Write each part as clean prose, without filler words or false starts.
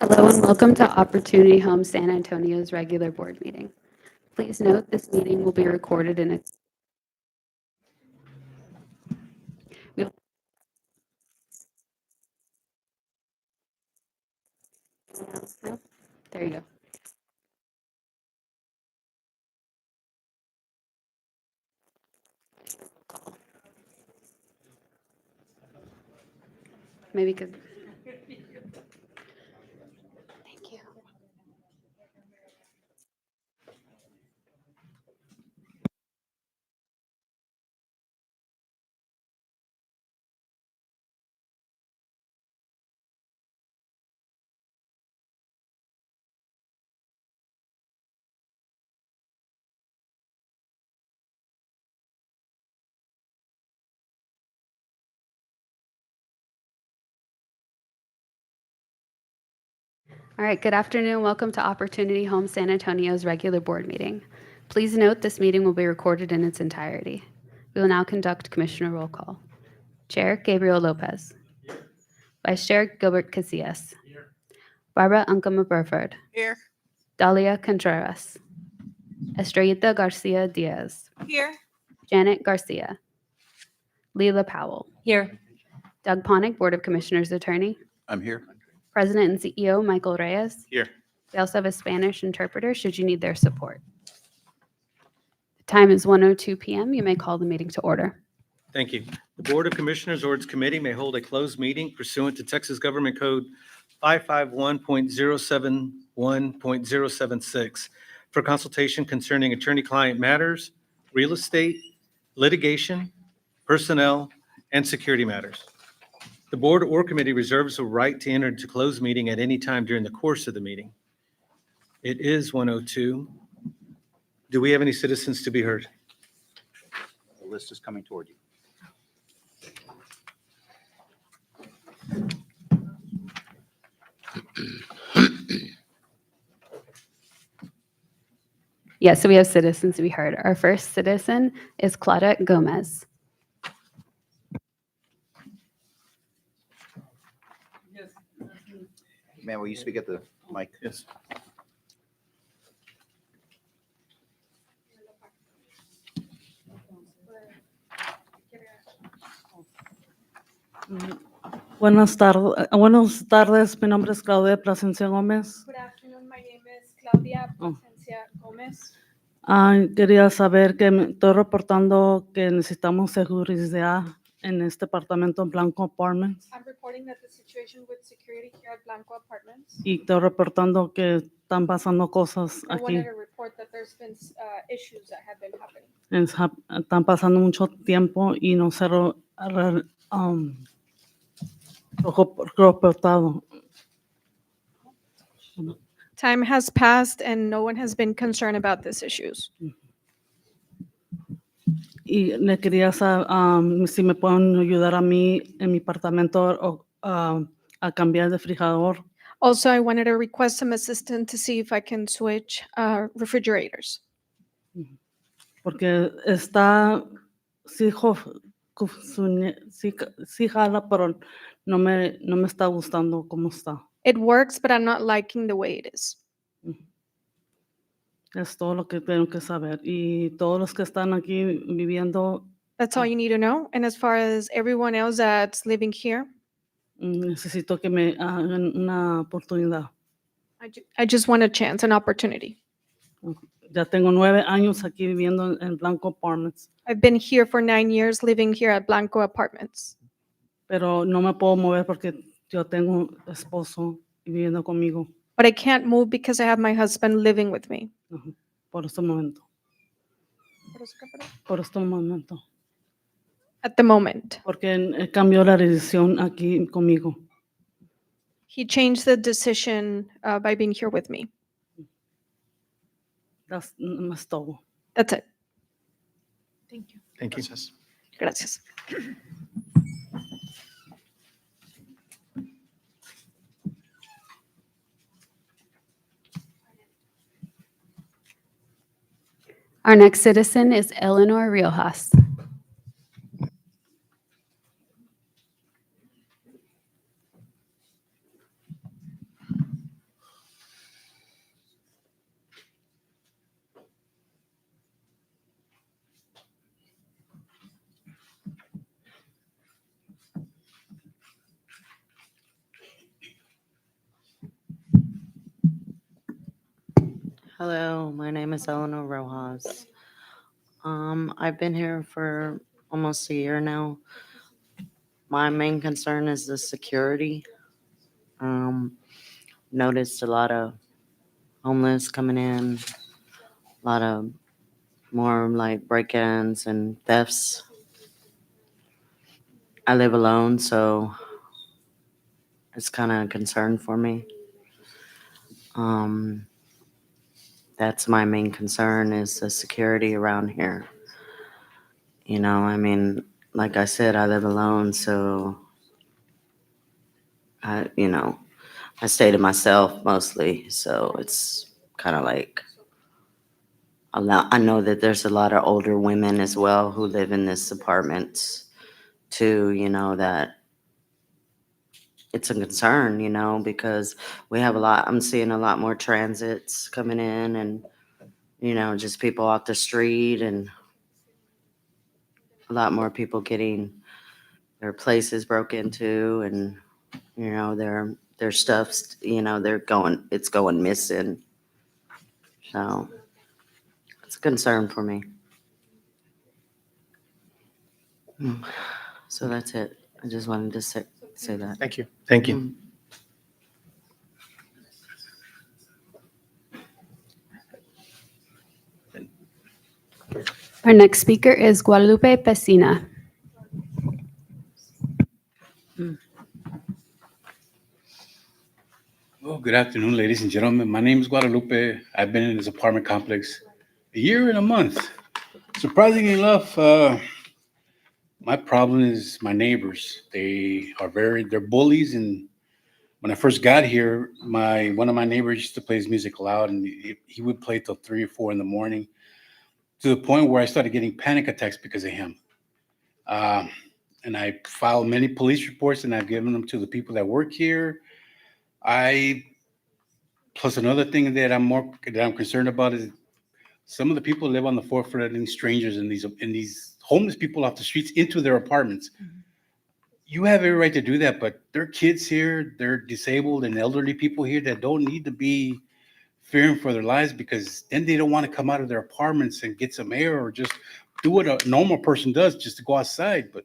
Hello and welcome to Opportunity Homes San Antonio's regular board meeting. Please note this meeting will be recorded in its. We'll- No? There you go. Maybe could. Thank you. All right, good afternoon. Welcome to Opportunity Homes San Antonio's regular board meeting. Please note this meeting will be recorded in its entirety. We will now conduct Commissioner roll call. Chair Gabriel Lopez. Vice Chair Gilbert Casillas. Barbara Uncama Burford. Here. Dalia Contreras. Estrellita Garcia Diaz. Here. Janet Garcia. Leila Powell. Here. Doug Ponnick, Board of Commissioners Attorney. I'm here. President and CEO Michael Reyes. Here. We also have a Spanish interpreter should you need their support. The time is 1:02 p.m. You may call the meeting to order. Thank you. The Board of Commissioners or its committee may hold a closed meeting pursuant to Texas Government Code 551.071.076 for consultation concerning attorney-client matters, real estate, litigation, personnel, and security matters. The board or committee reserves the right to enter into closed meeting at any time during the course of the meeting. It is 1:02. Do we have any citizens to be heard? The list is coming toward you. Yes, so we have citizens to be heard. Our first citizen is Claudette Gomez. Ma'am, will you speak at the mic? Yes. Buenas tardes, mi nombre es Claudia Plasencia Gómez. Good afternoon, my name is Claudia Oh. Plasencia Gómez. Quería saber que me estoy reportando que necesitamos seguridad en este apartamento en Blanco Apartments I'm reporting that the situation with security here at Blanco Apartments. y estoy reportando que están pasando cosas I aquí. wanted to report that there's been issues that have been happening. Están pasando mucho tiempo y no se reportado. Time has passed and no one has been concerned about these issues. Y le quería saber si me pueden ayudar a mí en mi apartamento a cambiar de refrigerador. Also, I wanted to request some assistance to see if I can switch refrigerators. Porque está, sí, sí jala, pero no me está gustando cómo está. It works, but I'm not liking the way it is. Es todo lo que tengo que saber. Y todos los que están aquí viviendo, That's all you need to know. And as far as everyone else that's living here, necesito que me hagan una oportunidad. I just want a chance, an opportunity. Ya tengo 9 años aquí viviendo en Blanco Apartments, I've been here for 9 years living here at Blanco Apartments. pero no me puedo mover porque yo tengo un esposo viviendo conmigo But I can't move because I have my husband living with me. por este momento. Por este momento. At the moment. Porque él cambió la decisión aquí conmigo. He changed the decision by being here with me. That's más todo. That's it. Thank you. Thank you. Gracias. Our next citizen is Eleanor Riojas. Hello, my name is Eleanor Rojas. I've been here for almost a year now. My main concern is the security. Noticed a lot of homeless coming in, a lot of more like break-ins and thefts. I live alone, so it's kind of a concern for me. That's my main concern is the security around here. You know, I mean, like I said, I live alone, so I stay to myself mostly. So it's kind of like I know that there's a lot of older women as well who live in this apartment too, that it's a concern, because we have I'm seeing a lot more transits coming in and, just people off the street and a lot more people getting their places broke into and, their stuff's, it's going missing. So it's a concern for me. So that's it. I just wanted to say that. Thank you. Thank you. Mm. Our next speaker is Guadalupe Pesina. Well, good afternoon, ladies and gentlemen. My name is Guadalupe. I've been in this apartment complex a year and a month. Surprisingly enough, my problem is my neighbors. They're bullies. And when I first got here, one of my neighbors used to play his music loud, and he would play till 3 or 4 in the morning, to the point where I started getting panic attacks because of him. And I filed many police reports, and I've given them to the people that work here. Plus, another thing that I'm concerned about is some of the people live on the forefront, letting strangers and these homeless people off the streets into their apartments. You have every right to do that, but there are kids here, they're disabled and elderly people here that don't need to be fearing for their lives, because then they don't want to come out of their apartments and get some air or just do what a normal person does, just to go outside. But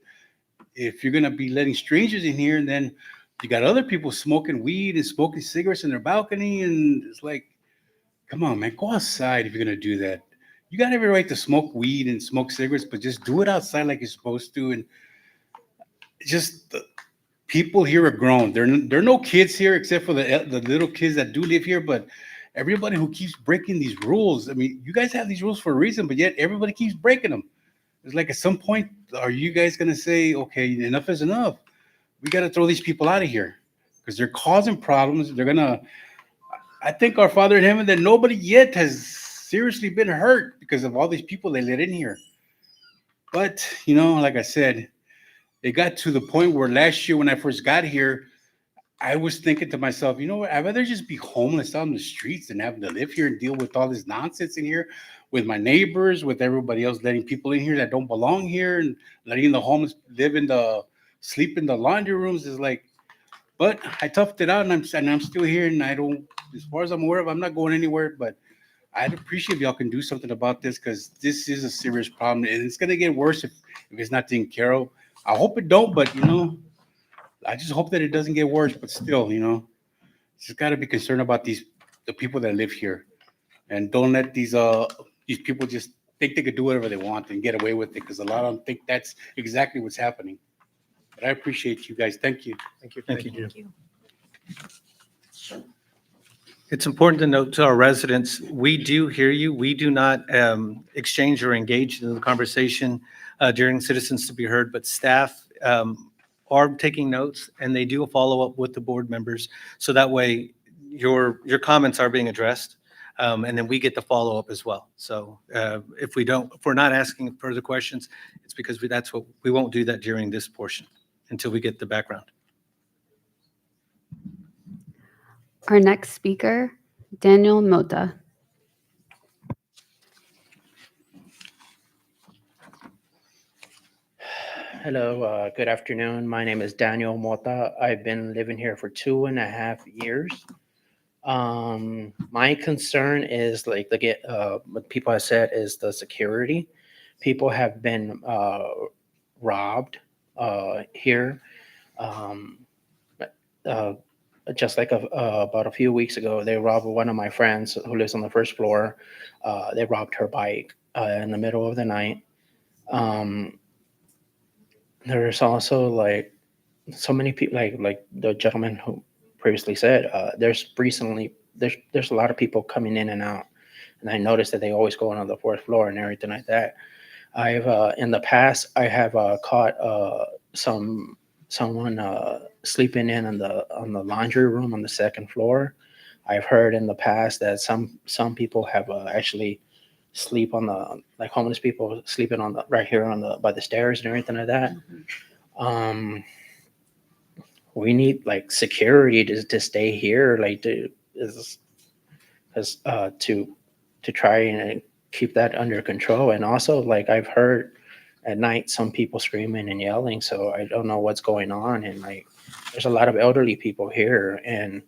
if you're gonna be letting strangers in here, and then you got other people smoking weed and smoking cigarettes in their balcony, and it's like, come on, man, go outside if you're gonna do that. You got every right to smoke weed and smoke cigarettes, but just do it outside like you're supposed to. And just the people here are grown. There are no kids here except for the little kids that do live here. But everybody who keeps breaking these rules, I mean, you guys have these rules for a reason, but yet everybody keeps breaking them. It's like, at some point, are you guys gonna say, okay, enough is enough? We got to throw these people out of here because they're causing problems. I think our Father in heaven that nobody yet has seriously been hurt because of all these people they let in here. But, like I said, it got to the point where last year when I first got here, I was thinking to myself, you know what? I'd rather just be homeless out on the streets than having to live here and deal with all this nonsense in here with my neighbors, with everybody else letting people in here that don't belong here, and letting the homeless sleep in the laundry rooms is like. But I toughed it out, and I'm still here, and as far as I'm aware of, I'm not going anywhere. But I'd appreciate if y'all can do something about this, because this is a serious problem, and it's gonna get worse if it's not taken care of. I hope it don't, but I just hope that it doesn't get worse. But still, just got to be concerned about the people that live here, and don't let these people just think they could do whatever they want and get away with it, because a lot of them think that's exactly what's happening. But I appreciate you guys. Thank you. Thank you. Thank you. It's important to note to our residents, we do hear you. We do not exchange or engage in the conversation during citizens to be heard, but staff are taking notes, and they do follow up with the board members. So that way your comments are being addressed, and then we get the follow up as well. So if we're not asking further questions, it's because we won't do that during this portion until we get the background. Our next speaker, Daniel Mota. Hello, good afternoon. My name is Daniel Mota. I've been living here for 2.5 years. My concern is like what people have said is the security. People have been robbed here. Um, uh, just like about a few weeks ago, they robbed one of my friends who lives on the first floor. They robbed her bike in the middle of the night. Um, there's also like so many people, like the gentleman who previously said, there's a lot of people coming in and out, and I noticed that they always go on the fourth floor and everything like that. I've in the past I have caught someone sleeping in on the laundry room on the second floor. I've heard in the past that some people have actually sleep on the like homeless people sleeping on the right here on the by the stairs and everything like that. Um, we need like security to stay here, like to is as to try and keep that under control. And also, like I've heard at night some people screaming and yelling, so I don't know what's going on. And like there's a lot of elderly people here, and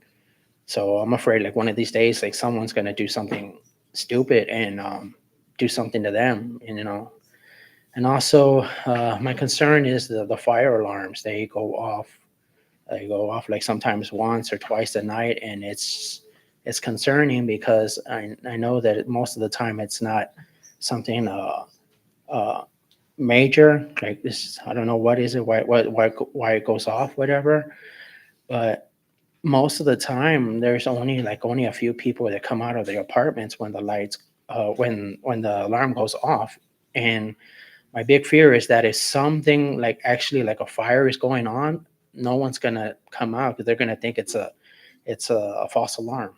so I'm afraid like one of these days, like someone's gonna do something stupid and do something to them, and, you know. And also, my concern is the fire alarms. They go off. They go off like sometimes once or twice a night, and it's concerning because I know that most of the time it's not something major like this. I don't know what is it, why it goes off, whatever. But most of the time, there's only a few people that come out of their apartments when the lights when the alarm goes off. And my big fear is that if something like actually like a fire is going on, no one's gonna come out because they're gonna think it's a false alarm,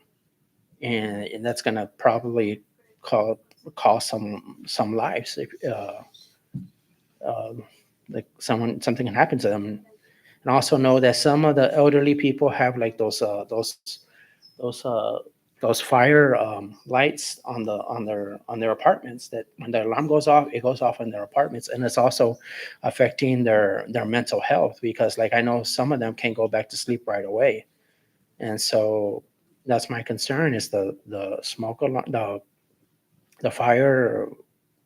and that's gonna probably cost some lives if like something can happen to them. And also know that some of the elderly people have like those those fire lights on their apartments, that when the alarm goes off, it goes off in their apartments, and it's also affecting their mental health, because like I know some of them can't go back to sleep right away. And so that's my concern, is the smoke alarm, the fire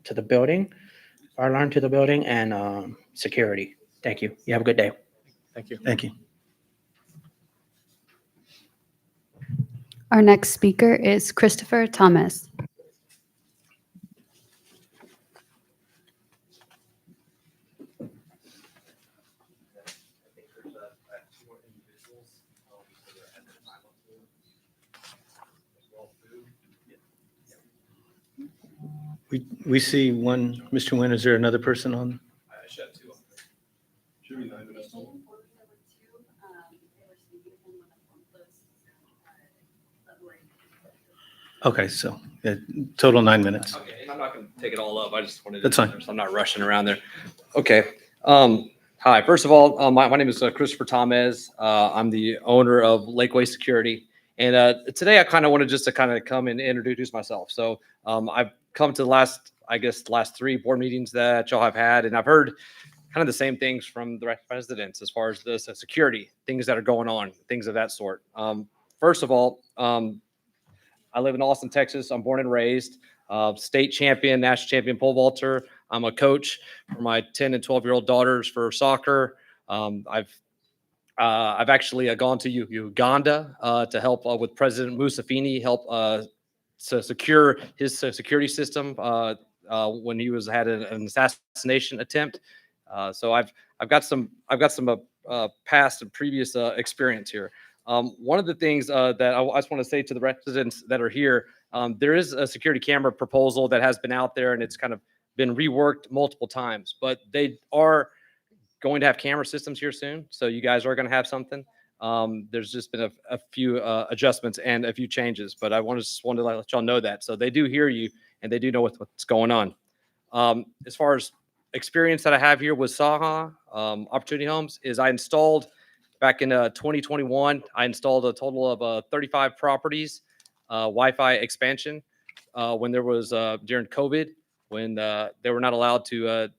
to the building, fire alarm to the building, and security. Thank you. You have a good day. Thank you. Thank you. Our next speaker is Christopher Thomas. We see one, Mr. Nguyen. Is there another person on? Okay, so total 9 minutes. Okay, and I'm not going to take it all up. I just wanted to. That's fine. So I'm not rushing around there. Okay. Hi. First of all, my name is Christopher Thomas. I'm the owner of Lakeway Security. And today I kind of wanted just to kind of come and introduce myself. So I've come to the last 3 board meetings that y'all have had, and I've heard kind of the same things from the residents as far as the security, things that are going on, things of that sort. First of all, I live in Austin, Texas. I'm born and raised, state champion, national champion pole vaulter. I'm a coach for my 10 and 12-year-old daughters for soccer. I've actually gone to Uganda to help with President Museveni, help to secure his security system when he had an assassination attempt. So I've got some past and previous experience here. One of the things that I just want to say to the residents that are here, there is a security camera proposal that has been out there, and it's kind of been reworked multiple times, but they are going to have camera systems here soon. So you guys are going to have something. There's just been a few adjustments and a few changes, but I just wanted to let y'all know that. So they do hear you, and they do know what's going on. As far as experience that I have here with Saha Opportunity Homes, is I installed back in 2021, I installed a total of 35 properties, Wi-Fi expansion, when there was during COVID, when they were not allowed to.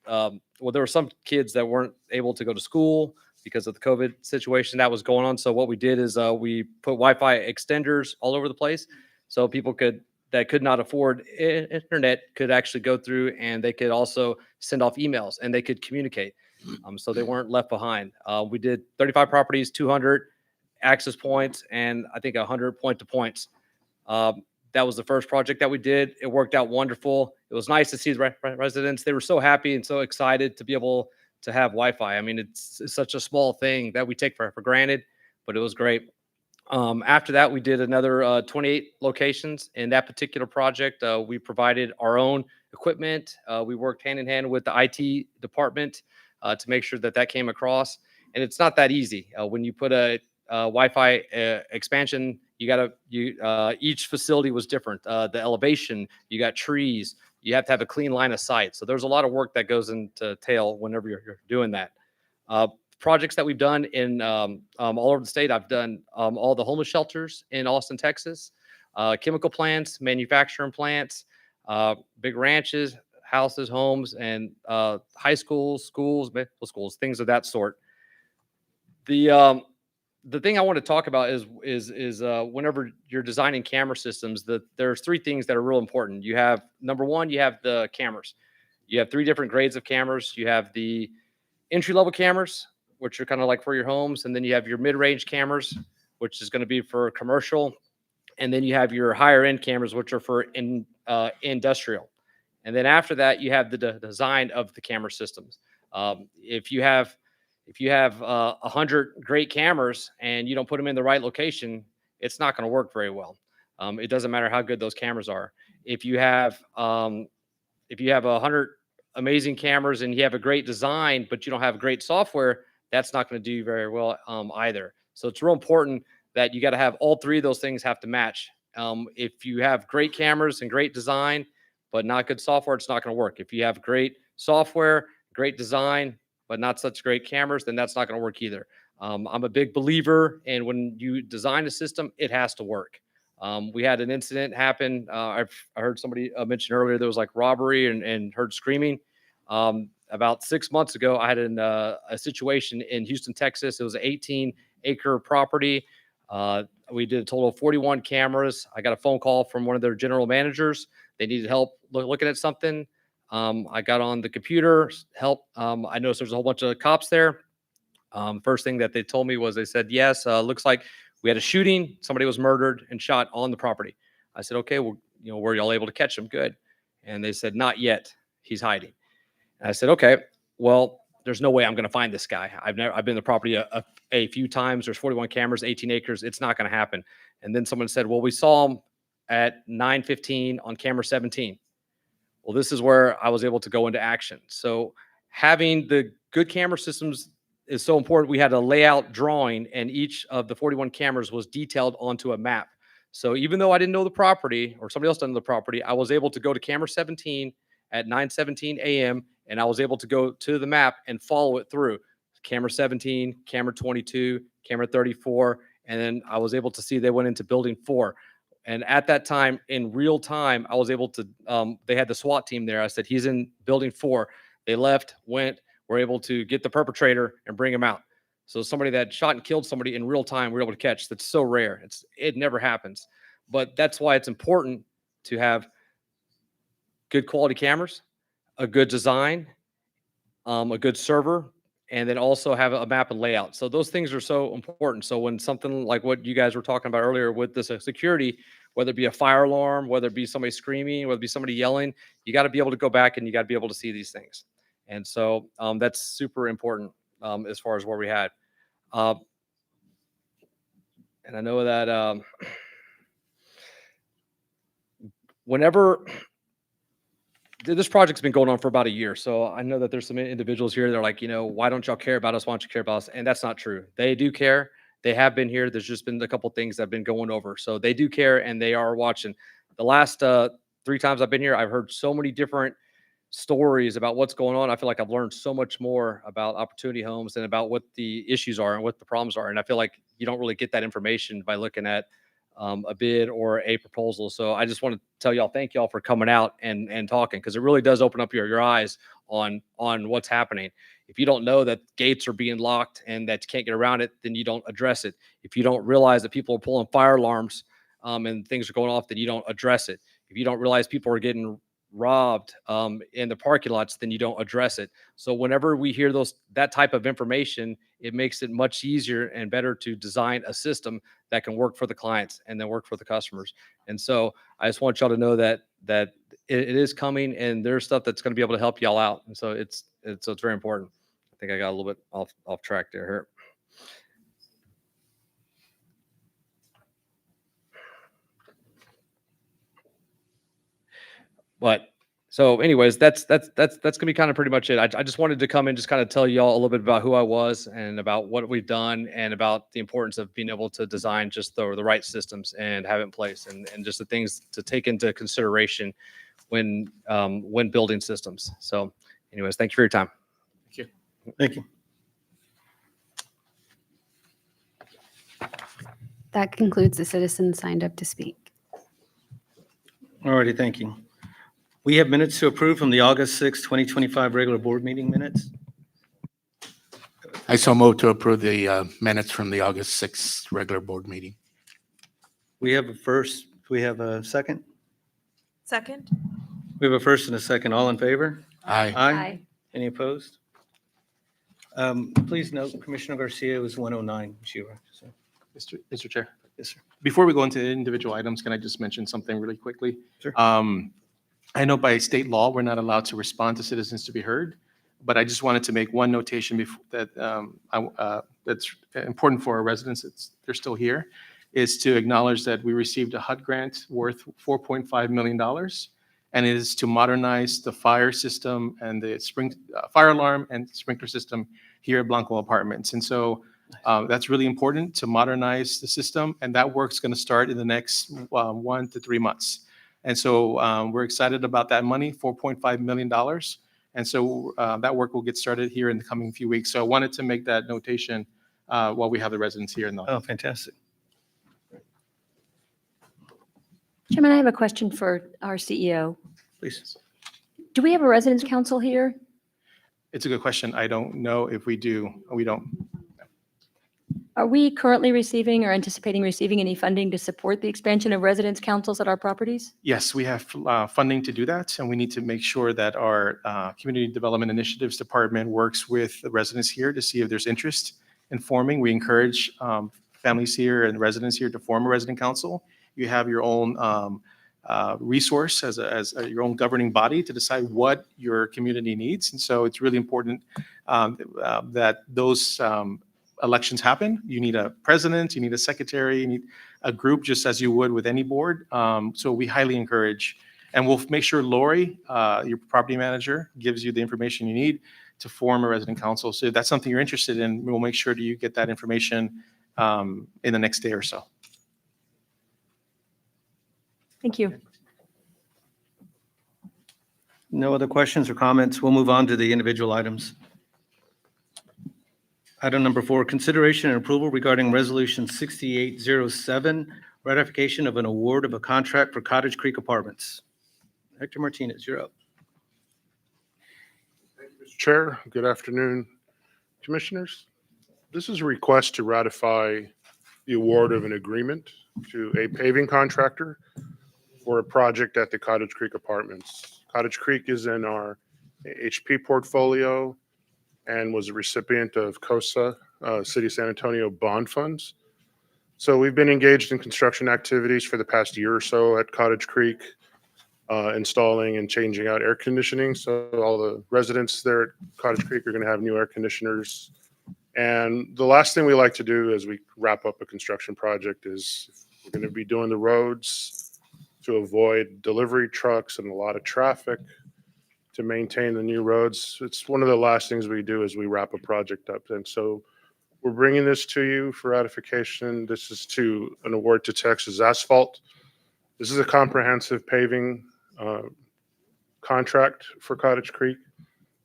Well, there were some kids that weren't able to go to school. because of the COVID situation that was going on. So what we did is we put Wi-Fi extenders all over the place, so people that could not afford internet could actually go through, and they could also send off emails, and they could communicate. So they weren't left behind. We did 35 properties, 200 access points, and I think 100 point-to-points. That was the first project that we did. It worked out wonderful. It was nice to see the residents. They were so happy and so excited to be able to have Wi-Fi. I mean, it's such a small thing that we take for granted, but it was great. After that, we did another 28 locations. In that particular project, we provided our own equipment. We worked hand in hand with the IT department to make sure that that came across. And it's not that easy. When you put a Wi-Fi expansion, each facility was different. The elevation, you got trees, you have to have a clean line of sight. So there's a lot of work that goes into tail whenever you're doing that. Projects that we've done in all over the state. I've done all the homeless shelters in Austin, Texas, chemical plants, manufacturing plants, big ranches, houses, homes, and high schools, middle schools, things of that sort. The thing I want to talk about is whenever you're designing camera systems, there's three things that are real important. You have, number one, you have the cameras. You have three different grades of cameras. You have the entry-level cameras, which are kind of like for your homes, and then you have your mid-range cameras, which is going to be for commercial, and then you have your higher-end cameras, which are for industrial. And then after that, you have the design of the camera systems. If you have 100 great cameras and you don't put them in the right location, it's not going to work very well. It doesn't matter how good those cameras are. If you have 100 amazing cameras and you have a great design, but you don't have great software, that's not going to do very well either. So it's real important that you got to have all three of those things have to match. If you have great cameras and great design, but not good software, it's not going to work. If you have great software, great design, but not such great cameras, then that's not going to work either. I'm a big believer in when you design a system, it has to work. We had an incident happen. I heard somebody mention earlier there was like robbery and heard screaming. About 6 months ago, I had a situation in Houston, Texas. It was an 18-acre property. We did a total of 41 cameras. I got a phone call from one of their general managers. They needed help looking at something. I got on the computer, help. I noticed there's a whole bunch of cops there. First thing that they told me was they said, yes, looks like we had a shooting. Somebody was murdered and shot on the property. I said, okay, well, were y'all able to catch him? Good. And they said, not yet. He's hiding. And I said, okay, well, there's no way I'm going to find this guy. I've been in the property a few times. There's 41 cameras, 18 acres. It's not going to happen. And then someone said, well, we saw him at 9:15 on camera 17. Well, this is where I was able to go into action. So having the good camera systems is so important. We had a layout drawing, and each of the 41 cameras was detailed onto a map. So even though I didn't know the property, or somebody else didn't know the property, I was able to go to camera 17 at 9:17 a.m., and I was able to go to the map and follow it through. Camera 17, camera 22, camera 34, and then I was able to see they went into building 4. And at that time, in real time, I was able to, they had the SWAT team there. I said, he's in building 4. They left, were able to get the perpetrator and bring him out. So somebody that shot and killed somebody in real time, we're able to catch. That's so rare. It never happens. But that's why it's important to have good quality cameras, a good design, a good server, and then also have a map and layout. So those things are so important. So when something like what you guys were talking about earlier with this security, whether it be a fire alarm, whether it be somebody screaming, whether it be somebody yelling, you got to be able to go back and you got to be able to see these things. And so that's super important as far as where we had. And I know that whenever this project's been going on for about a year. So I know that there's some individuals here that are like, why don't y'all care about us? Why don't you care about us? And that's not true. They do care. They have been here. There's just been a couple things that have been going over. So they do care and they are watching. The last 3 times I've been here, I've heard so many different stories about what's going on. I feel like I've learned so much more about Opportunity Homes and about what the issues are and what the problems are. And I feel like you don't really get that information by looking at a bid or a proposal. So I just want to tell y'all, thank y'all for coming out and talking, because it really does open up your eyes on what's happening. If you don't know that gates are being locked and that you can't get around it, then you don't address it. If you don't realize that people are pulling fire alarms and things are going off, then you don't address it. If you don't realize people are getting robbed in the parking lots, then you don't address it. So whenever we hear that type of information, it makes it much easier and better to design a system that can work for the clients and then work for the customers. And so I just want y'all to know that it is coming, and there's stuff that's going to be able to help y'all out. And so it's very important. I think I got a little bit off track there. Here. But so anyways, that's gonna be kind of pretty much it. I just wanted to come and just kind of tell y'all a little bit about who I was and about what we've done and about the importance of being able to design just the right systems and have it in place and just the things to take into consideration when building systems. So anyways, thank you for your time. Thank you. That concludes the citizens signed up to speak. Alrighty, thank you. We have minutes to approve from the August 6, 2025 regular board meeting minutes. I so move to approve the minutes from the August 6th regular board meeting. We have a first. We have a second. Second? We have a first and a second. All in favor? Aye. Aye. Any opposed? Please note Commissioner Garcia was 109. Sheila. So, Mr. Chair, yes, sir. before we go into individual items, can I just mention something really quickly? Sure. I know by state law, we're not allowed to respond to citizens to be heard, but I just wanted to make one notation that's important for our residents. They're still here, is to acknowledge that we received a HUD grant worth $4.5 million, and it is to modernize the fire system and the fire alarm and sprinkler system here at Blanco Apartments. And so that's really important to modernize the system, and that work's going to start in the next 1 to 3 months. And so we're excited about that money, $4.5 million. And so that work will get started here in the coming few weeks. So I wanted to make that notation while we have the residents here. Oh, fantastic. Chairman, I have a question for our CEO. Please. Do we have a residence council here? It's a good question. I don't know if we do. We don't. Are we currently receiving or anticipating receiving any funding to support the expansion of residence councils at our properties? Yes, we have funding to do that, and we need to make sure that our Community Development Initiatives Department works with the residents here to see if there's interest in forming. We encourage families here and residents here to form a resident council. You have your own resource as your own governing body to decide what your community needs, and so it's really important that those elections happen. You need a president, you need a secretary, you need a group just as you would with any board. So we highly encourage, and we'll make sure Lori, your property manager, gives you the information you need to form a resident council. So if that's something you're interested in, we'll make sure that you get that information in the next day or so. Thank you. No other questions or comments. We'll move on to the individual items. Item number 4, consideration and approval regarding Resolution 6807, ratification of an award of a contract for Cottage Creek Apartments. Hector Martinez, you're up. Mr. Chair, good afternoon, Commissioners. This is a request to ratify the award of an agreement to a paving contractor for a project at the Cottage Creek Apartments. Cottage Creek is in our HP portfolio and was a recipient of COSA, City of San Antonio bond funds. So we've been engaged in construction activities for the past year or so at Cottage Creek, installing and changing out air conditioning. So all the residents there at Cottage Creek are going to have new air conditioners. And the last thing we like to do as we wrap up a construction project is we're going to be doing the roads to avoid delivery trucks and a lot of traffic, to maintain the new roads. It's one of the last things we do as we wrap a project up. And so we're bringing this to you for ratification. This is to an award to Texas Asphalt. This is a comprehensive paving contract for Cottage Creek.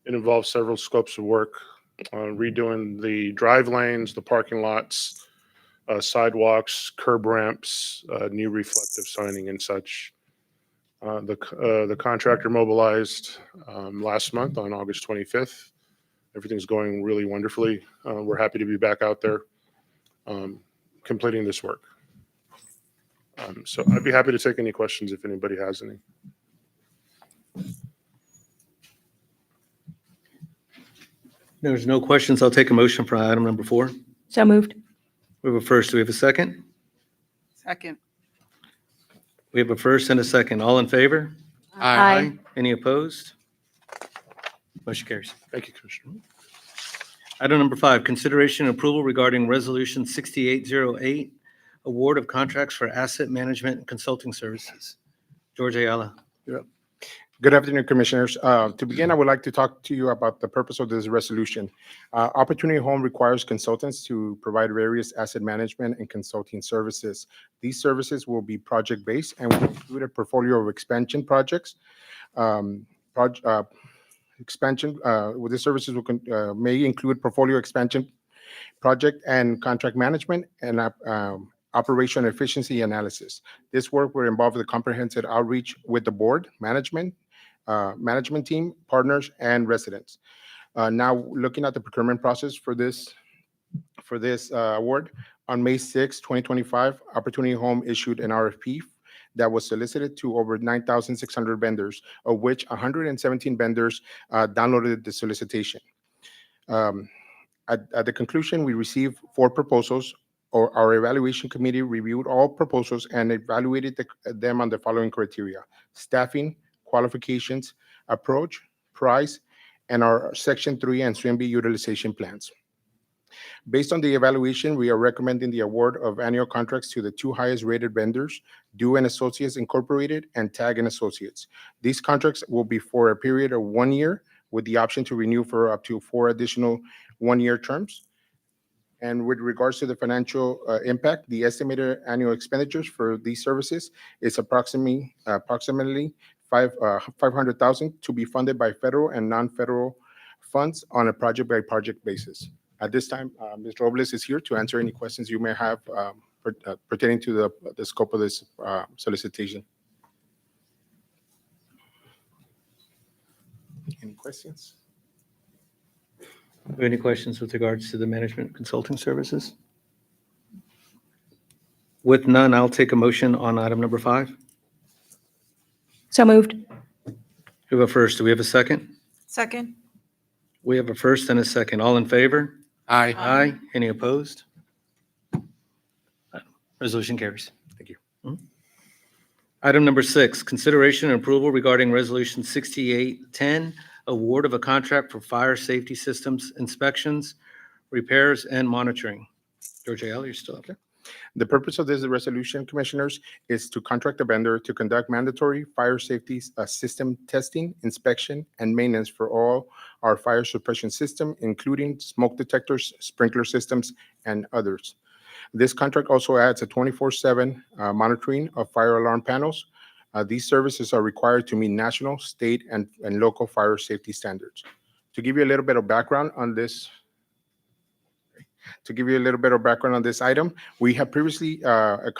It involves several scopes of work, redoing the drive lanes, the parking lots, sidewalks, curb ramps, new reflective signing and such. The contractor mobilized last month on August 25th. Everything's going really wonderfully. We're happy to be back out there completing this work. So I'd be happy to take any questions if anybody has any. There's no questions. I'll take a motion for item number 4. So moved. We have a first. Do we have a second? Second. We have a first and a second. All in favor? Aye. Any opposed? Motion carries. Thank you, Commissioner. Item number 5, consideration and approval regarding Resolution 6808, award of contracts for asset management and consulting services. George Ayala, you're up. Good afternoon, Commissioners. To begin, I would like to talk to you about the purpose of this resolution. Opportunity Home requires consultants to provide various asset management and consulting services. These services will be project-based and will include a portfolio of expansion projects. Expansion with the services may include portfolio expansion project and contract management and operation efficiency analysis. This work will involve the comprehensive outreach with the board, management team, partners, and residents. Now, looking at the procurement process for this award, on May 6, 2025, Opportunity Home issued an RFP that was solicited to over 9,600 vendors, of which 117 vendors downloaded the solicitation. At the conclusion, we received 4 proposals. Our evaluation committee reviewed all proposals and evaluated them on the following criteria: staffing, qualifications, approach, price, and our Section 3 and SWMB utilization plans. Based on the evaluation, we are recommending the award of annual contracts to the 2 highest rated vendors, Dew and Associates Incorporated and Tag and Associates. These contracts will be for a period of 1 year with the option to renew for up to 4 additional 1-year terms. And with regards to the financial impact, the estimated annual expenditures for these services is approximately $500,000 to be funded by federal and non-federal funds on a project-by-project basis. At this time, Mr. Robles is here to answer any questions you may have pertaining to the scope of this solicitation. Any questions? Any questions with regards to the management consulting services? With none, I'll take a motion on item number 5. So moved. We have a first. Do we have a second? Second. We have a first and a second. All in favor? Aye. Aye. Any opposed? Resolution carries. Thank you. Item number 6, consideration and approval regarding Resolution 6810, award of a contract for fire safety systems inspections, repairs, and monitoring. George Ayala, you're still up there. The purpose of this resolution, Commissioners, is to contract a vendor to conduct mandatory fire safety system testing, inspection, and maintenance for all our fire suppression system, including smoke detectors, sprinkler systems, and others. This contract also adds a 24/7 monitoring of fire alarm panels. These services are required to meet national, state, and local fire safety standards. To give you a little bit of background on this, item, we had previously a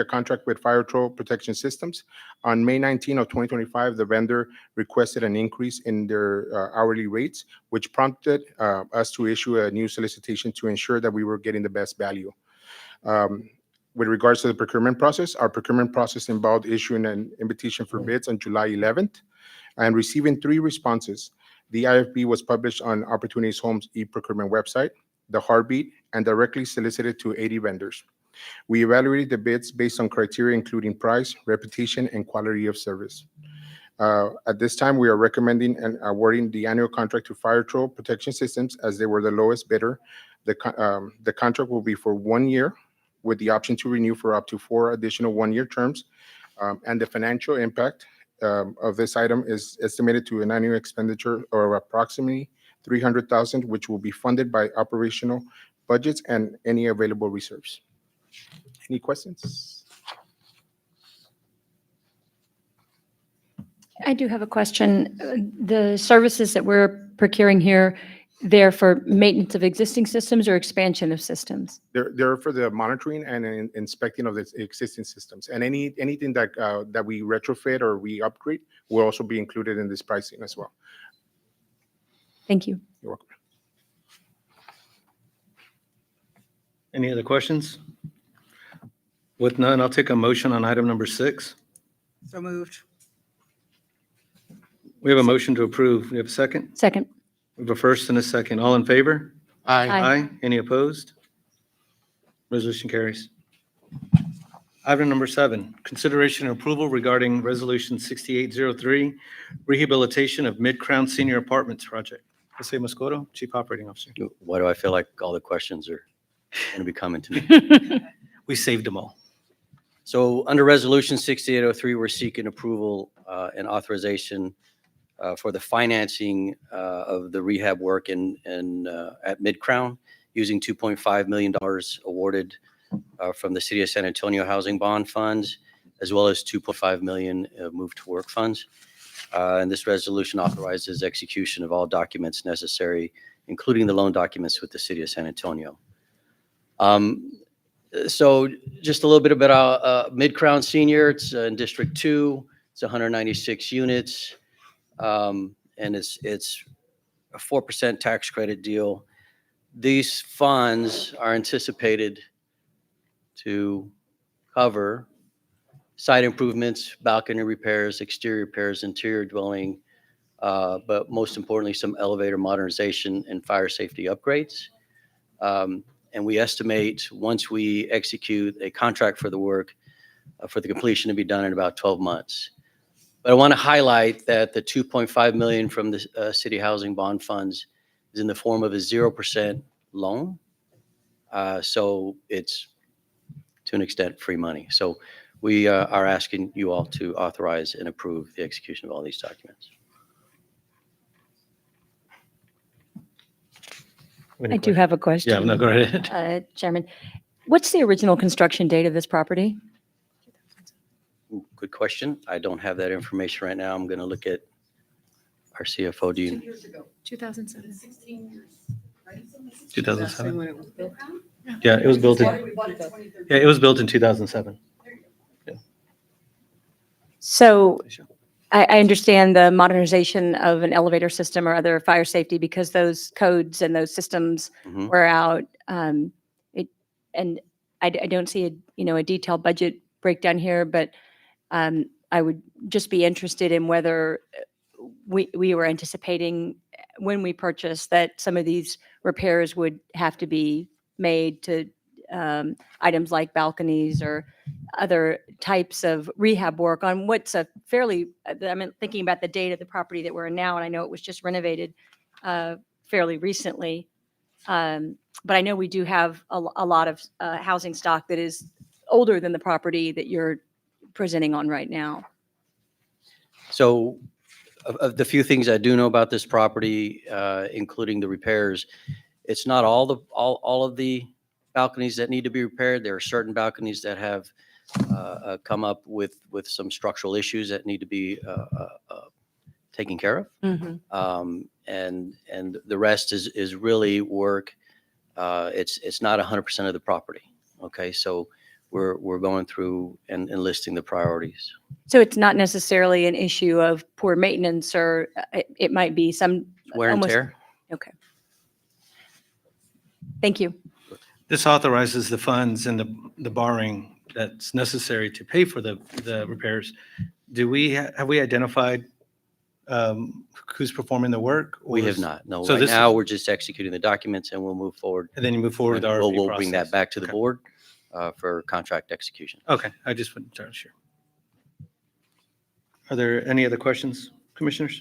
contract with Fire Troll Protection Systems. On May 19 of 2025, the vendor requested an increase in their hourly rates, which prompted us to issue a new solicitation to ensure that we were getting the best value. With regards to the procurement process, our procurement process involved issuing an invitation for bids on July 11th and receiving 3 responses. The IFB was published on Opportunities Home's e-procurement website, the Heartbeat, and directly solicited to 80 vendors. We evaluated the bids based on criteria including price, reputation, and quality of service. At this time, we are recommending and awarding the annual contract to Fire Troll Protection Systems as they were the lowest bidder. The contract will be for 1 year with the option to renew for up to 4 additional 1-year terms. And the financial impact of this item is estimated to an annual expenditure of approximately $300,000, which will be funded by operational budgets and any available reserves. Any questions? I do have a question. The services that we're procuring here, they're for maintenance of existing systems or expansion of systems? They're for the monitoring and inspecting of the existing systems. And anything that we retrofit or we upgrade will also be included in this pricing as well. Thank you. You're welcome. Any other questions? With none, I'll take a motion on item number 6. So moved. We have a motion to approve. We have a second? Second. We have a first and a second. All in favor? Aye. Aye. Any opposed? Resolution carries. Item number 7, consideration and approval regarding Resolution 6803, rehabilitation of Mid-Crown Senior Apartments Project. Jose Moscoto, Chief Operating Officer. Why do I feel like all the questions are going to be coming to me? We saved them all. So under Resolution 6803, we're seeking approval and authorization for the financing of the rehab work at Mid-Crown using $2.5 million awarded from the City of San Antonio Housing Bond Funds, as well as $2.5 million Move to Work funds. And this resolution authorizes execution of all documents necessary, including the loan documents with the City of San Antonio. So just a little bit about Mid-Crown Senior. It's in District 2. It's 196 units. And it's a 4% tax credit deal. These funds are anticipated to cover site improvements, balcony repairs, exterior repairs, interior dwelling, but most importantly, some elevator modernization and fire safety upgrades. And we estimate once we execute a contract for the work, for the completion to be done in about 12 months. But I want to highlight that the $2.5 million from the City Housing Bond Funds is in the form of a 0% loan. So it's, to an extent, free money. So we are asking you all to authorize and approve the execution of all these documents. I do have a question. Yeah, no, go ahead. Chairman, what's the original construction date of this property? Ooh, good question. I don't have that information right now. I'm going to look at our CFO. Do you? 2007. 2007? Yeah, it was built in, yeah, it was built in 2007. So I understand the modernization of an elevator system or other fire safety because those codes and those systems Mhm. were out. And I don't see a detailed budget breakdown here, but I would just be interested in whether we were anticipating when we purchased that some of these repairs would have to be made to items like balconies or other types of rehab work on what's a fairly, I'm thinking about the date of the property that we're in now, and I know it was just renovated fairly recently. But I know we do have a lot of housing stock that is older than the property that you're presenting on right now. So of the few things I do know about this property, including the repairs, it's not all of the balconies that need to be repaired. There are certain balconies that have come up with some structural issues that need to be taken care of. And the rest is really work. It's not 100% of the property. Okay, so we're going through and listing the priorities. So it's not necessarily an issue of poor maintenance, or it might be some Wear and almost- tear. Okay. Thank you. This authorizes the funds and the borrowing that's necessary to pay for the repairs. Have we identified who's performing the work? We or have is- not. No, So right this- now we're just executing the documents and we'll move forward. And then you move forward with the We'll RFP bring that process. back to the Okay. board for contract execution. Okay, I just wasn't entirely sure. Are there any other questions, commissioners?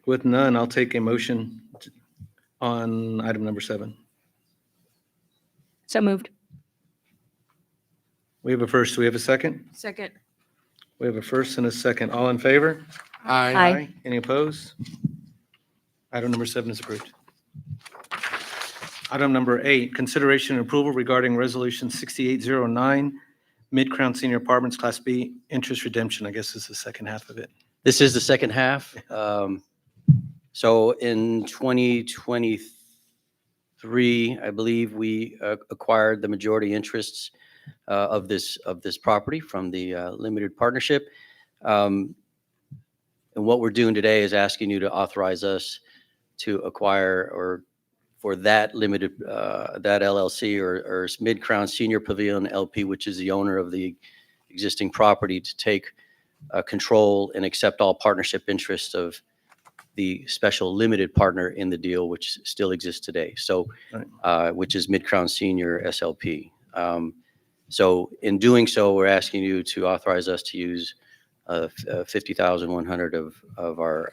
With none, I'll take a motion on item number 7. So moved. We have a first, do we have a second? Second. We have a first and a second. All in favor? Aye. Any opposed? Item number 7 is approved. Item number 8, consideration and approval regarding Resolution 6809, Mid-Crown Senior Apartments Class B interest redemption. I guess this is the second half of it. This is the second half. So in 2023, I believe we acquired the majority interests of this property from the limited partnership. And what we're doing today is asking you to authorize us to acquire or for that limited, that LLC or Mid-Crown Senior Pavilion LP, which is the owner of the existing property, to take control and accept all partnership interests of the special limited partner in the deal, which still exists today. So, which is Mid-Crown Senior SLP. So in doing so, we're asking you to authorize us to use 50,100 of our,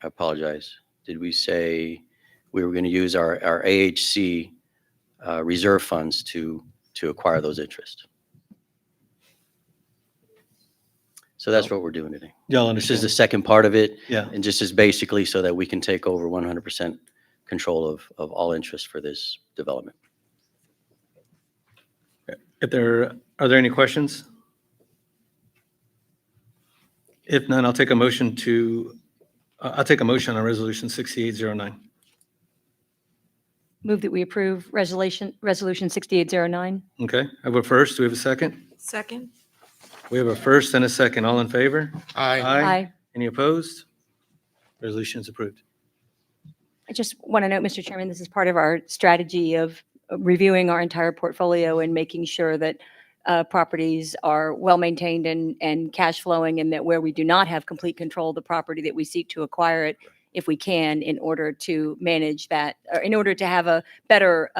I apologize. Did we say we were going to use our AHC reserve funds to acquire those interests? So that's what we're doing today. Y'all This is understand? the second part of it. Yeah. And just as basically so that we can take over 100% control of all interest for this development. Are there any questions? If none, I'll take a motion on Resolution 6809. Move that we approve Resolution 6809. Okay, I have a first. Do we have a second? Second. We have a first and a second. All in favor? Aye. Aye. Any opposed? Resolution is approved. I just want to note, Mr. Chairman, this is part of our strategy of reviewing our entire portfolio and making sure that properties are well-maintained and cash flowing, and that where we do not have complete control of the property, that we seek to acquire it if we can, in order to manage that, or in order to have a better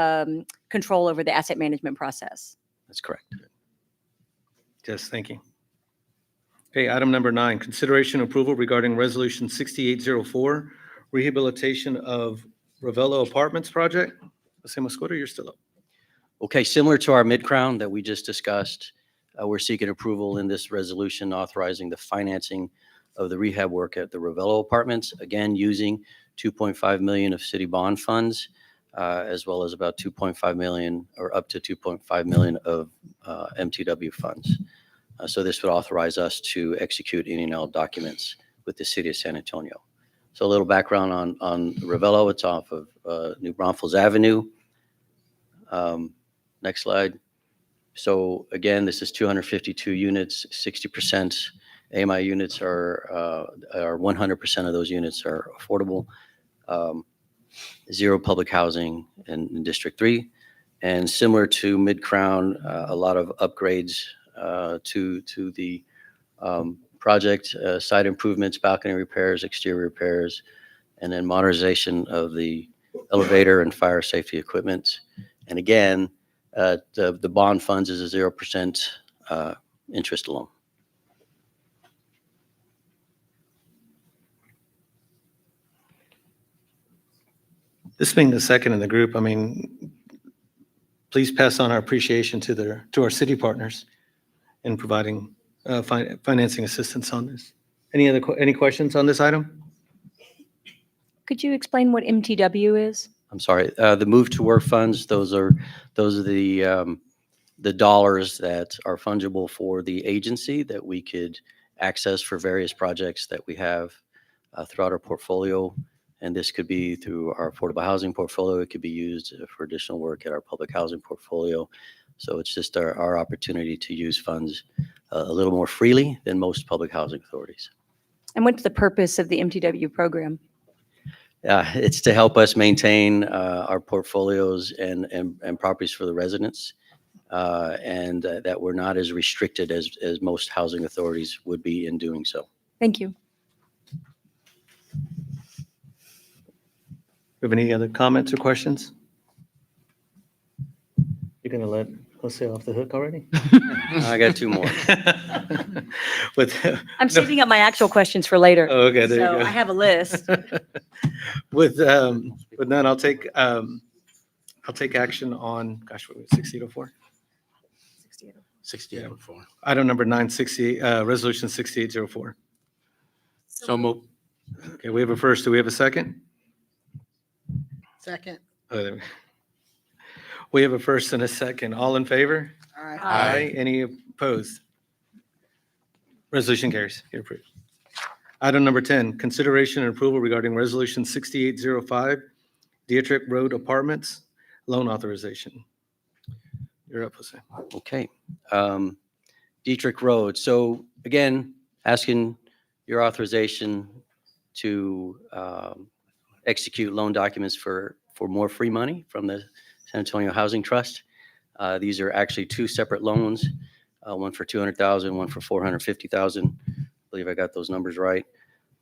control over the asset management process. That's correct. Yes, thank you. Okay, item number 9, consideration approval regarding Resolution 6804, rehabilitation of Ravello Apartments project. Jose Mosqueda, you're still up. Okay, similar to our mid-crown that we just discussed, we're seeking approval in this resolution authorizing the financing of the rehab work at the Ravello Apartments, again, using 2.5 million of city bond funds, as well as about 2.5 million or up to 2.5 million of MTW funds. So this would authorize us to execute any and all documents with the city of San Antonio. So a little background on Ravello. It's off of New Braunfels Avenue. Next slide. So again, this is 252 units, 60% AMI units are 100% of those units are affordable. Zero public housing in District 3. And similar to Mid-Crown, a lot of upgrades to the project, site improvements, balcony repairs, exterior repairs, and then modernization of the elevator and fire safety equipment. And again, the bond funds is a 0% interest loan. This being the second in the group, I mean, please pass on our appreciation to our city partners in providing financing assistance on this. Any questions on this item? Could you explain what MTW is? I'm sorry, the move to work funds, those are the dollars that are fungible for the agency that we could access for various projects that we have throughout our portfolio. And this could be through our affordable housing portfolio. It could be used for additional work at our public housing portfolio. So it's just our opportunity to use funds a little more freely than most public housing authorities. And what's the purpose of the MTW program? It's to help us maintain our portfolios and properties for the residents, and that we're not as restricted as most housing authorities would be in doing so. Thank you. Do you have any other comments or questions? You're going to let Jose off the hook already? I got two more. I'm saving up my actual questions for later. Oh, okay, there you So go. I have a list. With that, I'll take action on, gosh, what was it, 6804? 6804. Item number 968, Resolution 6804. So move. Okay, we have a first. Do we have a second? Second. Oh, there we have a first and a second. All in favor? Aye. Any opposed? Resolution carries. You're approved. Item number 10, consideration and approval regarding Resolution 6805, Dietrich Road Apartments, loan authorization. You're up, Jose. Okay. Dietrich Road. So again, asking your authorization to execute loan documents for more free money from the San Antonio Housing Trust. These are actually two separate loans, one for 200,000, one for 450,000. I believe I got those numbers right.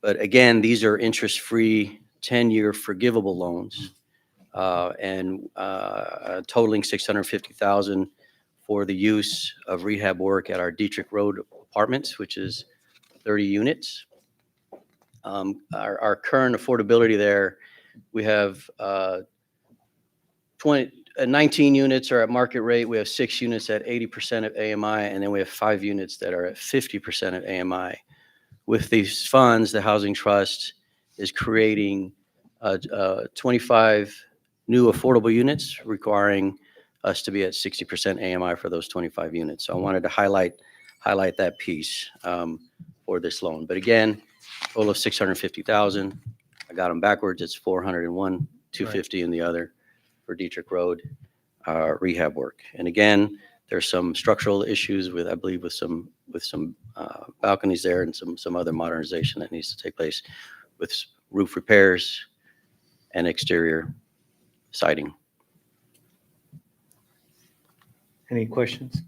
But again, these are interest-free, 10-year forgivable loans, and totaling 650,000 for the use of rehab work at our Dietrich Road Apartments, which is 30 units. Our current affordability there, we have 19 units are at market rate. We have 6 units at 80% of AMI, and then we have 5 units that are at 50% of AMI. With these funds, the Housing Trust is creating 25 new affordable units, requiring us to be at 60% AMI for those 25 units. So I wanted to highlight that piece for this loan. But again, total of 650,000. I got them backwards. It's 401, 250 in the other for Dietrich Road rehab work. And again, there's some structural issues with, I believe, with some balconies there and some other modernization that needs to take place with roof repairs and exterior siding. Any questions?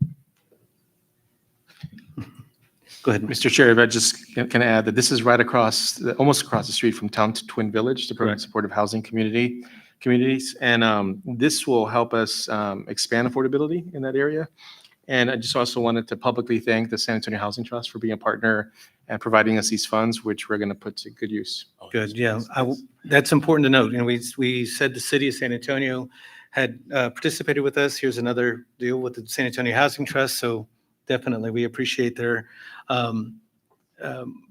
Go ahead. Mr. Chair, if I just can add that this is right across, almost across the street from Town to Twin Village, the Program Correct. Supportive Housing communities. And this will help us expand affordability in that area. And I just also wanted to publicly thank the San Antonio Housing Trust for being a partner and providing us these funds, which we're going to put to good use. Good, yeah. That's important to note. You know, we said the city of San Antonio had participated with us. Here's another deal with the San Antonio Housing Trust. So definitely, we appreciate their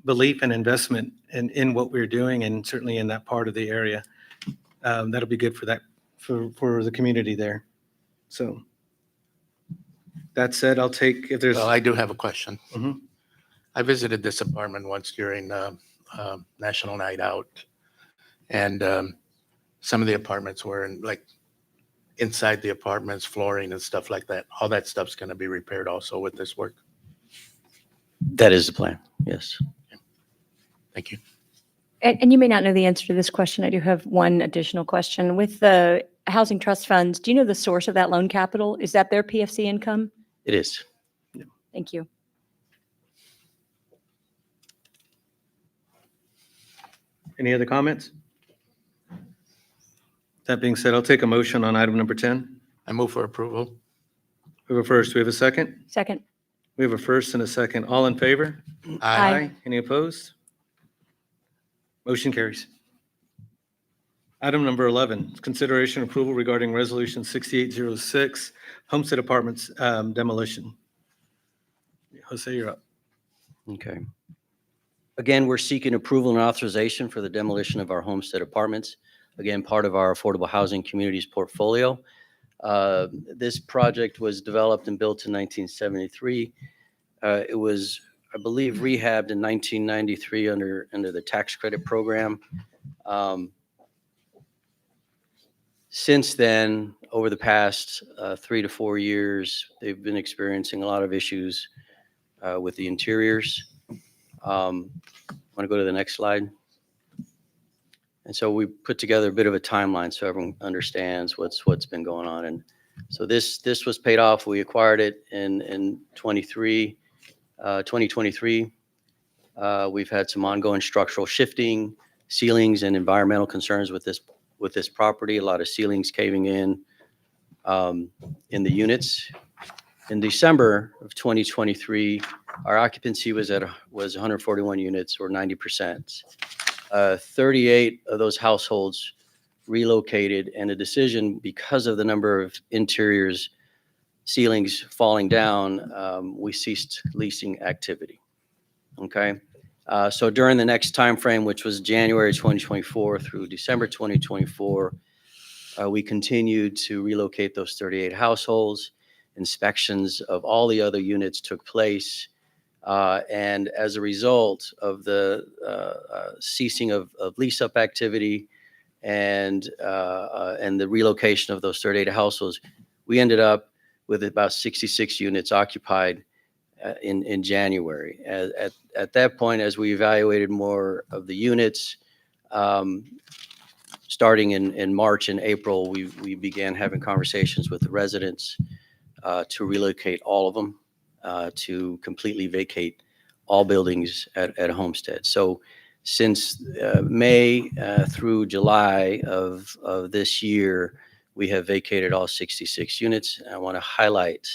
belief and investment in what we're doing, and certainly in that part of the area. That'll be good for the community there. So that said, I'll take, if there's. Well, I do have a question. Mhm. I visited this apartment once during National Night Out, and some of the apartments were inside the apartments, flooring and stuff like that. All that stuff's going to be repaired also with this work. That is the plan, yes. Thank you. And you may not know the answer to this question. I do have one additional question. With the Housing Trust funds, do you know the source of that loan capital? Is that their PFC income? It is. Thank you. Any other comments? That being said, I'll take a motion on item number 10. I move for approval. We have a first. We have a second. Second. We have a first and a second. All in favor? Aye. Any opposed? Motion carries. Item number 11, consideration approval regarding Resolution 6806, Homestead Apartments demolition. Jose, you're up. Okay. Again, we're seeking approval and authorization for the demolition of our Homestead Apartments. Again, part of our affordable housing communities portfolio. This project was developed and built in 1973. It was, I believe, rehabbed in 1993 under the tax credit program. Since then, over the past 3 to 4 years, they've been experiencing a lot of issues with the interiors. Want to go to the next slide? And so we put together a bit of a timeline so everyone understands what's been going on. And so this was paid off. We acquired it in 2023. We've had some ongoing structural shifting, ceilings and environmental concerns with this property. A lot of ceilings caving in the units. In December of 2023, our occupancy was 141 units, or 90%. 38 of those households relocated, and a decision, because of the number of interiors, ceilings falling down, we ceased leasing activity. Okay. So during the next time frame, which was January 2024 through December 2024, we continued to relocate those 38 households. Inspections of all the other units took place. And as a result of the ceasing of lease-up activity and the relocation of those 38 households, we ended up with about 66 units occupied in January. At that point, as we evaluated more of the units, starting in March and April, we began having conversations with the residents to relocate all of them, to completely vacate all buildings at Homestead. So since May through July of this year, we have vacated all 66 units. I want to highlight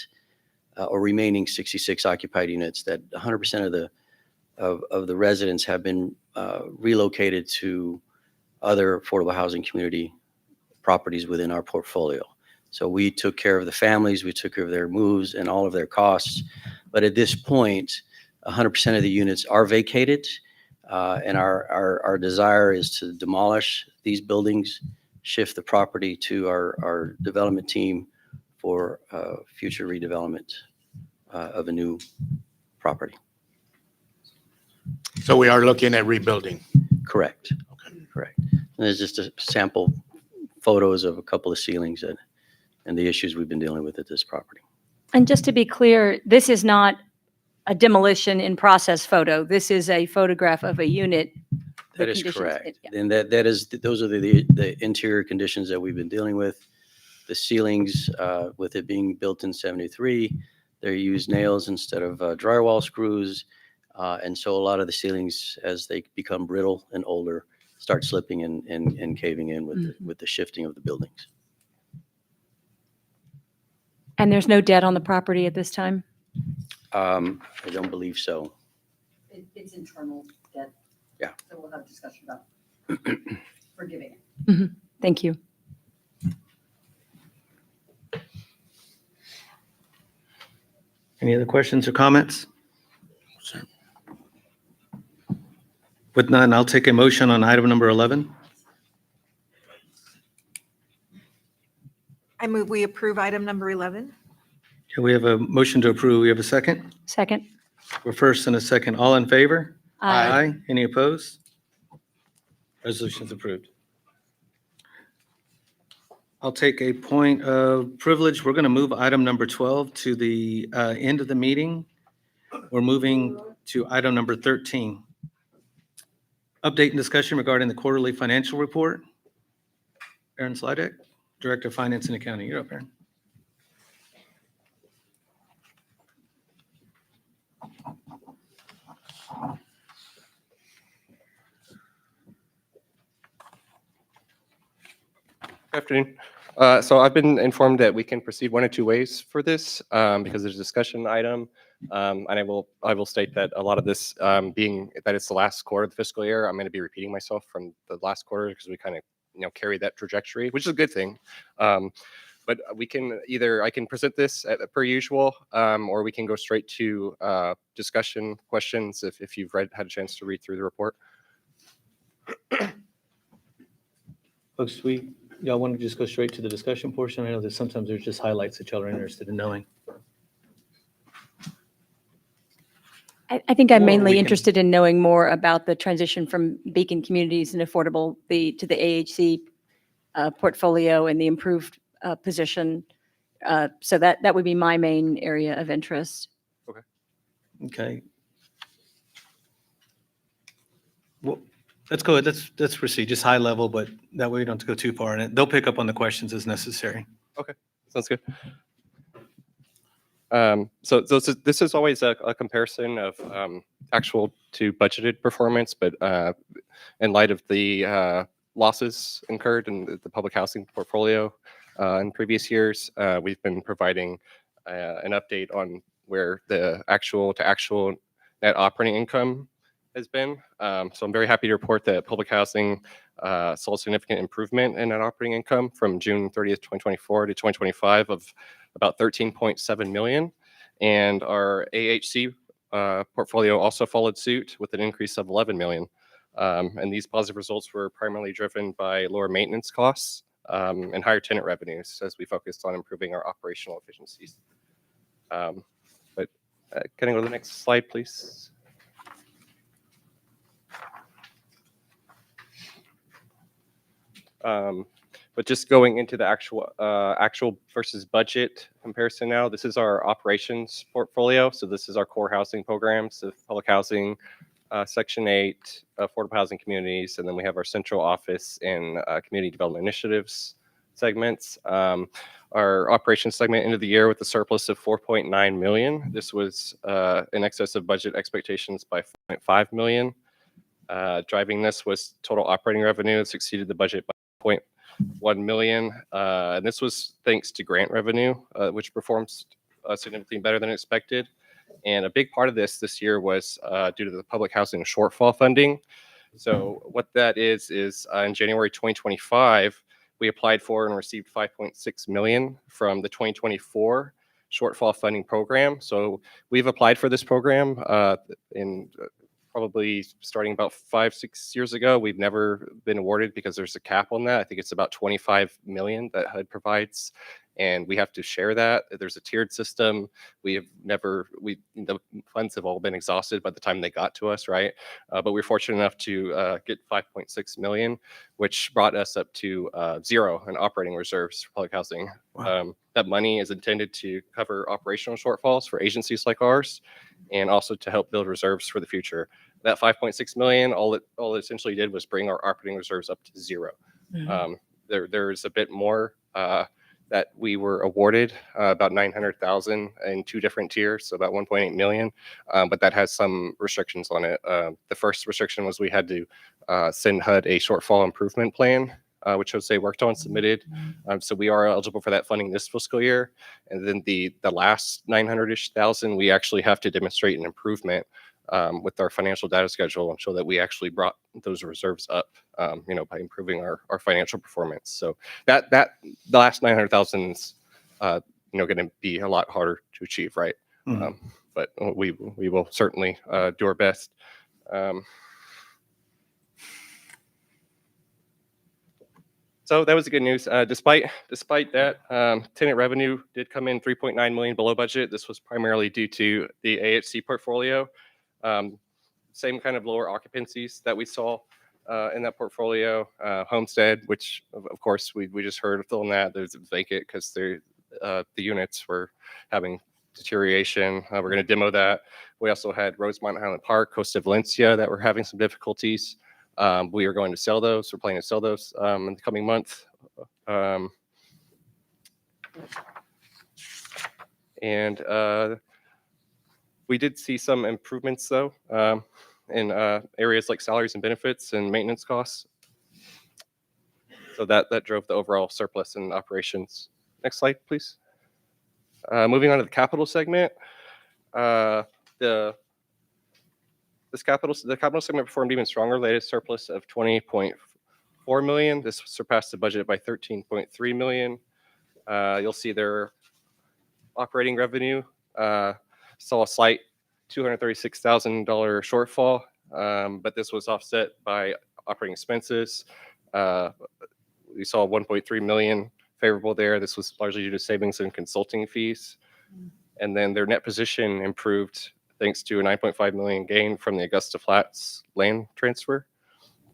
or remaining 66 occupied units that 100% of the residents have been relocated to other affordable housing community properties within our portfolio. So we took care of the families, we took care of their moves and all of their costs. But at this point, 100% of the units are vacated. And our desire is to demolish these buildings, shift the property to our development team for future redevelopment of a new property. So we are looking at rebuilding. Correct. Correct. And there's just a sample photos of a couple of ceilings and the issues we've been dealing with at this property. And just to be clear, this is not a demolition in process photo. This is a photograph of a unit. That the is conditions- correct. yeah. And those are the interior conditions that we've been dealing with. The ceilings, with it being built in 73, they use nails instead of drywall screws. And so a lot of the ceilings, as they become brittle and older, start slipping and caving in with the shifting of the buildings. And there's no debt on the property at this time? I don't believe so. It's internal debt. Yeah. So we'll have a discussion about forgiving it. Thank you. Any other questions or comments? With none, I'll take a motion on item number 11. I move we approve item number 11. Okay, we have a motion to approve. We have a second. Second. We're first and a second. All in favor? Aye. Any opposed? Resolution's approved. I'll take a point of privilege. We're going to move item number 12 to the end of the meeting. We're moving to item number 13. Update and discussion regarding the quarterly financial report. Aaron Slidek, Director of Finance and Accounting. You're up, Aaron. Good afternoon. So I've been informed that we can proceed one of two ways for this because there's a discussion item. And I will state that a lot of this being that it's the last quarter of the fiscal year, I'm going to be repeating myself from the last quarter because we kind of carry that trajectory, which is a good thing. But we can I can present this per usual, or we can go straight to discussion questions if you've had a chance to read through the report. Folks, y'all want to just go straight to the discussion portion? I know that sometimes there's just highlights that y'all are interested in knowing. I think I'm Or we mainly can- interested in knowing more about the transition from Beacon Communities and Affordable to the AHC portfolio and the improved position. So that would be my main area of interest. Okay. Well, let's go ahead. Let's proceed, just high level, but that way we don't have to go too far in it. They'll pick up on the questions as necessary. Okay, sounds good. So this is always a comparison of actual to budgeted performance, but in light of the losses incurred in the public housing portfolio in previous years, we've been providing an update on where the actual net operating income has been. So I'm very happy to report that public housing saw a significant improvement in net operating income from June 30th, 2024 to 2025 of about 13.7 million. And our AHC portfolio also followed suit with an increase of 11 million. And these positive results were primarily driven by lower maintenance costs and higher tenant revenues as we focused on improving our operational efficiencies. But can I go to the next slide, please? But just going into the actual versus budget comparison now, this is our operations portfolio. So this is our core housing programs of public housing, Section 8, affordable housing communities, and then we have our central office and community development initiatives segments. Our operations segment ended the year with a surplus of 4.9 million. This was in excess of budget expectations by 4.5 million. Driving this was total operating revenue. It's exceeded the budget by 0.1 million. And this was thanks to grant revenue, which performs significantly better than expected. And a big part of this year was due to the public housing shortfall funding. So what that is in January 2025, we applied for and received 5.6 million from the 2024 shortfall funding program. So we've applied for this program in probably starting about 5-6 years ago. We've never been awarded because there's a cap on that. I think it's about 25 million that HUD provides, and we have to share that. There's a tiered system. The funds have all been exhausted by the time they got to us, right? But we're fortunate enough to get 5.6 million, which brought us up to 0 in operating reserves for public housing. Wow. That money is intended to cover operational shortfalls for agencies like ours, and also to help build reserves for the future. That 5.6 million, all it essentially did was bring our operating reserves up to 0. There's a bit more that we were awarded, about 900,000 in 2 different tiers, so about 1.8 million, but that has some restrictions on it. The first restriction was we had to send HUD a shortfall improvement plan, which Jose worked on, submitted. So we are eligible for that funding this fiscal year. And then the last 900-ish thousand, we actually have to demonstrate an improvement with our financial data schedule and show that we actually brought those reserves up, by improving our financial performance. So that the last 900,000 is, going to be a lot harder to achieve, right? But we will certainly do our best. So that was the good news. Despite that, tenant revenue did come in 3.9 million below budget. This was primarily due to the AHC portfolio. Same kind of lower occupancies that we saw in that portfolio. Homestead, which of course we just heard filling that, there's vacant because the units were having deterioration. We're going to demo that. We also had Rosemont Highland Park, Costa Valencia that were having some difficulties. We are going to sell those. We're planning to sell those in the coming month. We did see some improvements, though, in areas like salaries and benefits and maintenance costs. So that drove the overall surplus in operations. Next slide, please. Moving on to the capital segment. The capital segment performed even stronger, latest surplus of 20.4 million. This surpassed the budget by 13.3 million. You'll see their operating revenue saw a slight $236,000 shortfall, but this was offset by operating expenses. We saw 1.3 million favorable there. This was largely due to savings and consulting fees. And then their net position improved thanks to a 9.5 million gain from the Augusta Flats land transfer,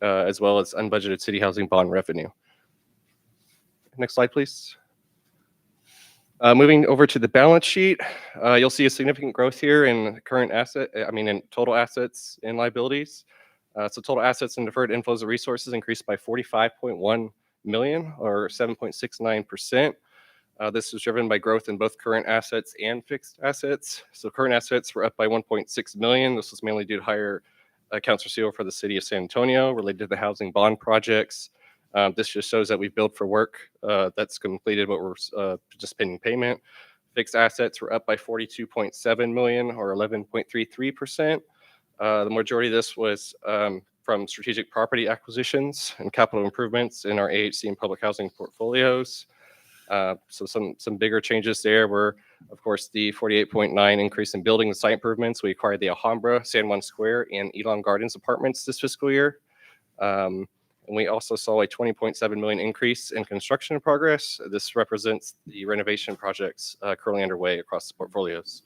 as well as unbudgeted city housing bond revenue. Next slide, please. Moving over to the balance sheet, you'll see a significant growth here in in total assets and liabilities. So total assets and deferred inflows of resources increased by 45.1 million, or 7.69%. This was driven by growth in both current assets and fixed assets. So current assets were up by 1.6 million. This was mainly due to higher accounts receivable for the city of San Antonio related to the housing bond projects. This just shows that we've billed for work that's completed, but we're just pending payment. Fixed assets were up by 42.7 million, or 11.33%. The majority of this was from strategic property acquisitions and capital improvements in our AHC and public housing portfolios. So some bigger changes there were, of course, the 48.9 increase in building and site improvements. We acquired the Alhambra, San Juan Square, and Elon Gardens apartments this fiscal year. And we also saw a 20.7 million increase in construction in progress. This represents the renovation projects currently underway across the portfolios.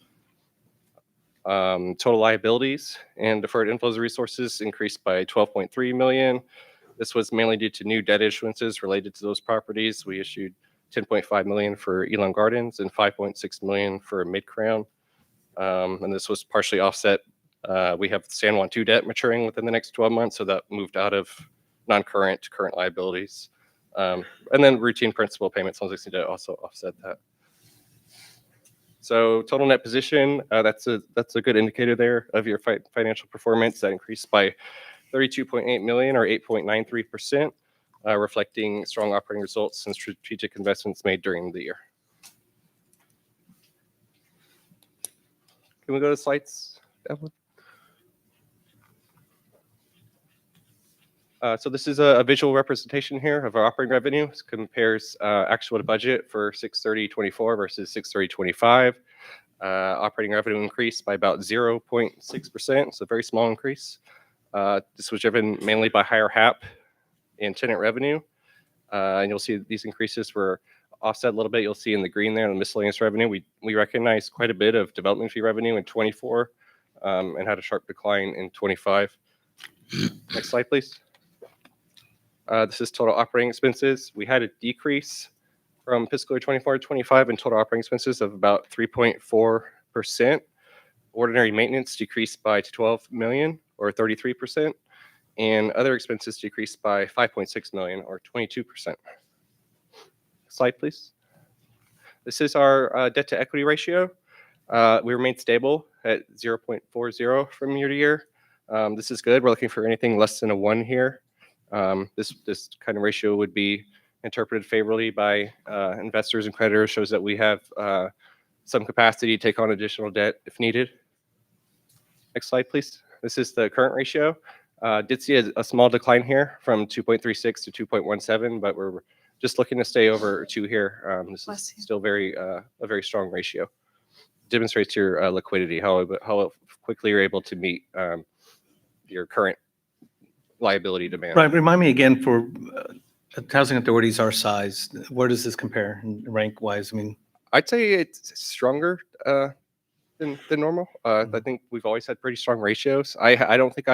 Total liabilities and deferred inflows of resources increased by 12.3 million. This was mainly due to new debt issuances related to those properties. We issued 10.5 million for Elon Gardens and 5.6 million for Mid-Crown. And this was partially offset. We have San Juan 2 debt maturing within the next 12 months, so that moved out of non-current to current liabilities. And then routine principal payments on existing debt also offset that. So total net position, that's a good indicator there of your financial performance. That increased by 32.8 million or 8.93%, reflecting strong operating results and strategic investments made during the year. Can we go to slides, Evelyn? So this is a visual representation here of our operating revenue. This compares actual to budget for 6/30/24 versus 6/30/25. Operating revenue increased by about 0.6%, so a very small increase. This was driven mainly by higher HAP and tenant revenue. And you'll see these increases were offset a little bit. You'll see in the green there, the miscellaneous revenue, we recognized quite a bit of development fee revenue in 24 and had a sharp decline in 25. Next slide, please. This is total operating expenses. We had a decrease from fiscal year 24 to 25 in total operating expenses of about 3.4%. Ordinary maintenance decreased by 12 million or 33%, and other expenses decreased by 5.6 million or 22%. Slide, please. This is our debt to equity ratio. We remained stable at 0.40 from year to year. This is good. We're looking for anything less than a 1 here. This kind of ratio would be interpreted favorably by investors and creditors, shows that we have some capacity to take on additional debt if needed. Next slide, please. This is the current ratio. Did see a small decline here from 2.36 to 2.17, but we're just looking to stay over 2 here. This is still a very strong ratio. Demonstrates your liquidity, how quickly you're able to meet your current liability demand. Right. Remind me again, for housing authorities our size, where does this compare rank wise? I mean, I'd say it's stronger than normal. I think we've always had pretty strong ratios. I don't think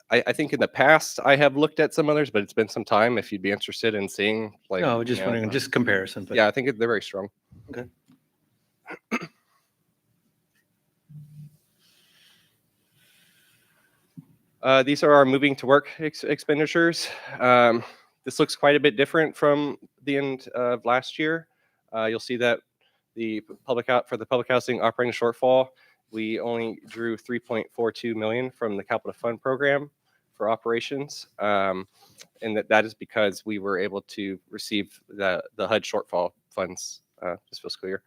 I think in the past I have looked at some others, but it's been some time. If you'd be interested in seeing, like, no, just wondering, just comparison. But yeah, I think they're very strong. Okay. These are our moving to work expenditures. This looks quite a bit different from the end of last year. You'll see that for the public housing operating shortfall, we only drew 3.42 million from the capital fund program for operations, and that is because we were able to receive the HUD shortfall funds this fiscal year.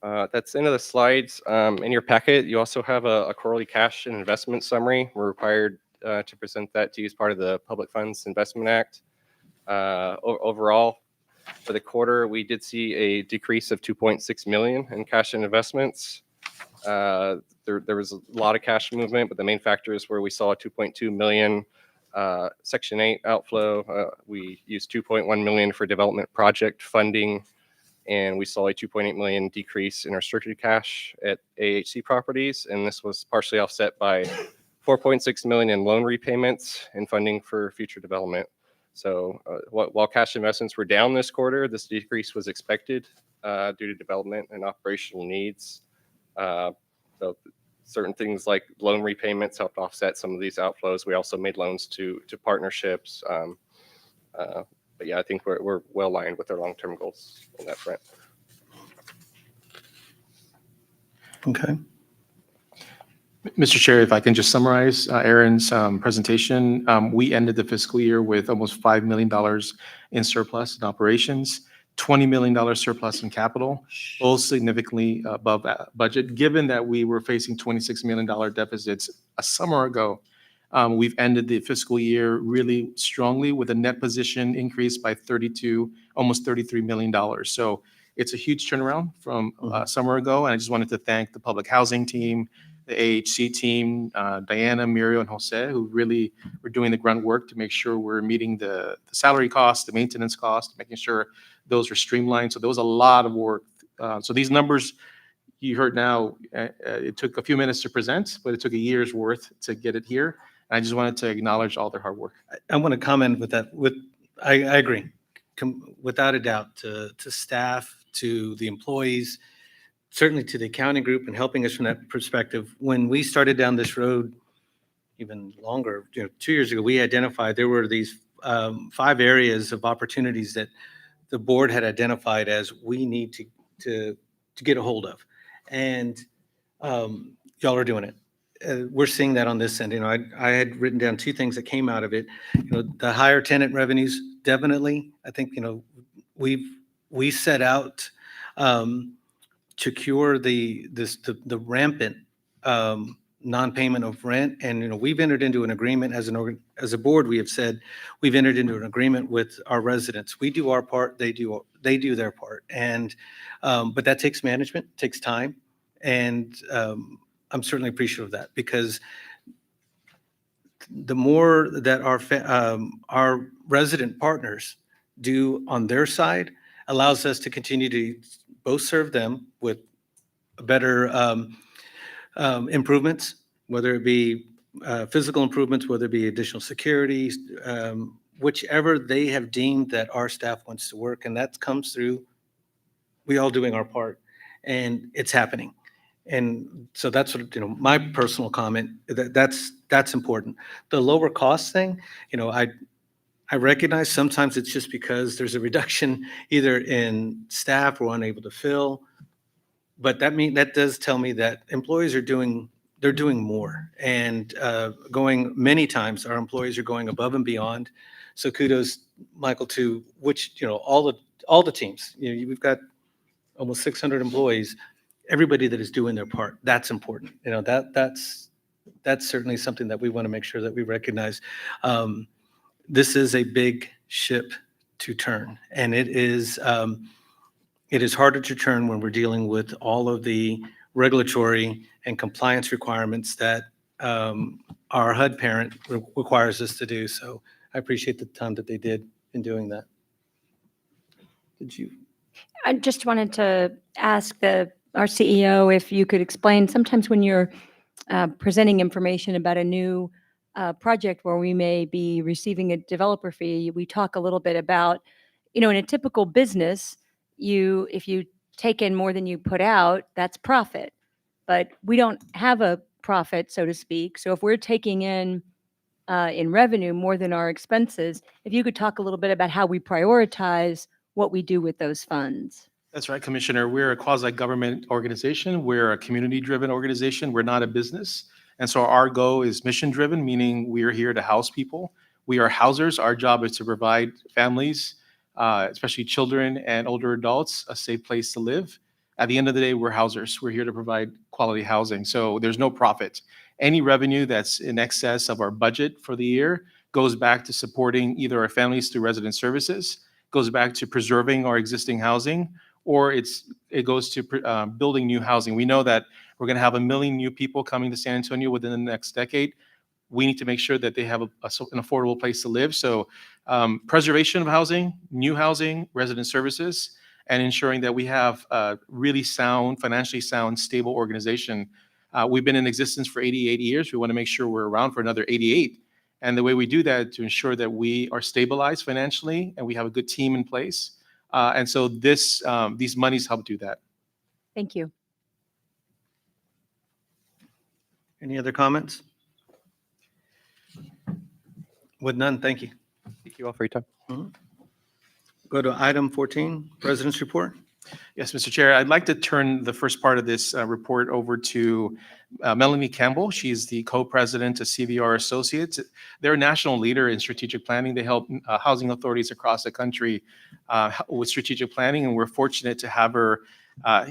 That's the end of the slides. In your packet, you also have a quarterly cash and investment summary. We're required to present that to you as part of the Public Funds Investment Act. Overall, for the quarter, we did see a decrease of 2.6 million in cash and investments. There was a lot of cash movement, but the main factors were we saw a 2.2 million Section 8 outflow. We used 2.1 million for development project funding, and we saw a 2.8 million decrease in restricted cash at AHC properties, and this was partially offset by 4.6 million in loan repayments and funding for future development. So while cash investments were down this quarter, this decrease was expected due to development and operational needs. So certain things like loan repayments helped offset some of these outflows. We also made loans to partnerships. But yeah, I think we're well aligned with our long-term goals on that front. Okay. Mr. Chair, if I can just summarize Aaron's presentation, we ended the fiscal year with almost $5 million in surplus in operations, $20 million surplus in capital, both significantly above budget. Given that we were facing $26 million deficits a summer ago, we've ended the fiscal year really strongly with a net position increase by almost $33 million. So it's a huge turnaround from summer ago. And I just wanted to thank the public housing team, the AHC team, Diana, Muriel, and Jose, who really were doing the grunt work to make sure we're meeting the salary costs, the maintenance costs, making sure those are streamlined. So there was a lot of work. So these numbers, you heard now, it took a few minutes to present, but it took a year's worth to get it here. And I just wanted to acknowledge all their hard work. I want to comment with that. I agree, without a doubt, to staff, to the employees, certainly to the accounting group and helping us from that perspective. When we started down this road, even longer, 2 years ago, we identified there were these 5 areas of opportunities that the board had identified as we need to get a hold of. And y'all are doing it. We're seeing that on this end. I had written down 2 things that came out of it. The higher tenant revenues, definitely. I think, we set out to cure the rampant non-payment of rent. And, we've entered into an agreement as a board. We have said we've entered into an agreement with our residents. We do our part, they do their part. And, but that takes management, takes time. And I'm certainly appreciative of that, because the more that our resident partners do on their side allows us to continue to both serve them with better improvements, whether it be physical improvements, whether it be additional security, whichever they have deemed that our staff wants to work. And that comes through we all doing our part, and it's happening. And so that's what, my personal comment, that's important. The lower cost thing, I recognize sometimes it's just because there's a reduction either in staff or unable to fill. But that does tell me that employees they're doing more, and many times our employees are going above and beyond. So kudos, Michael, to all the teams. We've got almost 600 employees. Everybody that is doing their part, that's important. That's certainly something that we want to make sure that we recognize. This is a big ship to turn, and it is harder to turn when we're dealing with all of the regulatory and compliance requirements that our HUD parent requires us to do. So I appreciate the time that they did in doing that. Did you? I just wanted to ask our CEO if you could explain, sometimes when you're presenting information about a new project where we may be receiving a developer fee, we talk a little bit about, in a typical business, if you take in more than you put out, that's profit. But we don't have a profit, so to speak. So if we're taking in revenue more than our expenses, if you could talk a little bit about how we prioritize what we do with those funds. That's right, Commissioner. We're a quasi-government organization. We're a community-driven organization. We're not a business. And so our goal is mission-driven, meaning we are here to house people. We are housers. Our job is to provide families, especially children and older adults, a safe place to live. At the end of the day, we're housers. We're here to provide quality housing. So there's no profit. Any revenue that's in excess of our budget for the year goes back to supporting either our families through resident services, goes back to preserving our existing housing, or it goes to building new housing. We know that we're going to have 1 million new people coming to San Antonio within the next decade. We need to make sure that they have an affordable place to live. So preservation of housing, new housing, resident services, and ensuring that we have a really sound, financially sound, stable organization. We've been in existence for 88 years. We want to make sure we're around for another 88. And the way we do that to ensure that we are stabilized financially and we have a good team in place. And so these monies help do that. Thank you. Any other comments? With none, thank you. Thank you all for your time. Go to item 14, President's Report. Yes, Mr. Chair, I'd like to turn the first part of this report over to Melanie Campbell. She's the co-president of CVR Associates. They're a national leader in strategic planning. They help housing authorities across the country with strategic planning, and we're fortunate to have her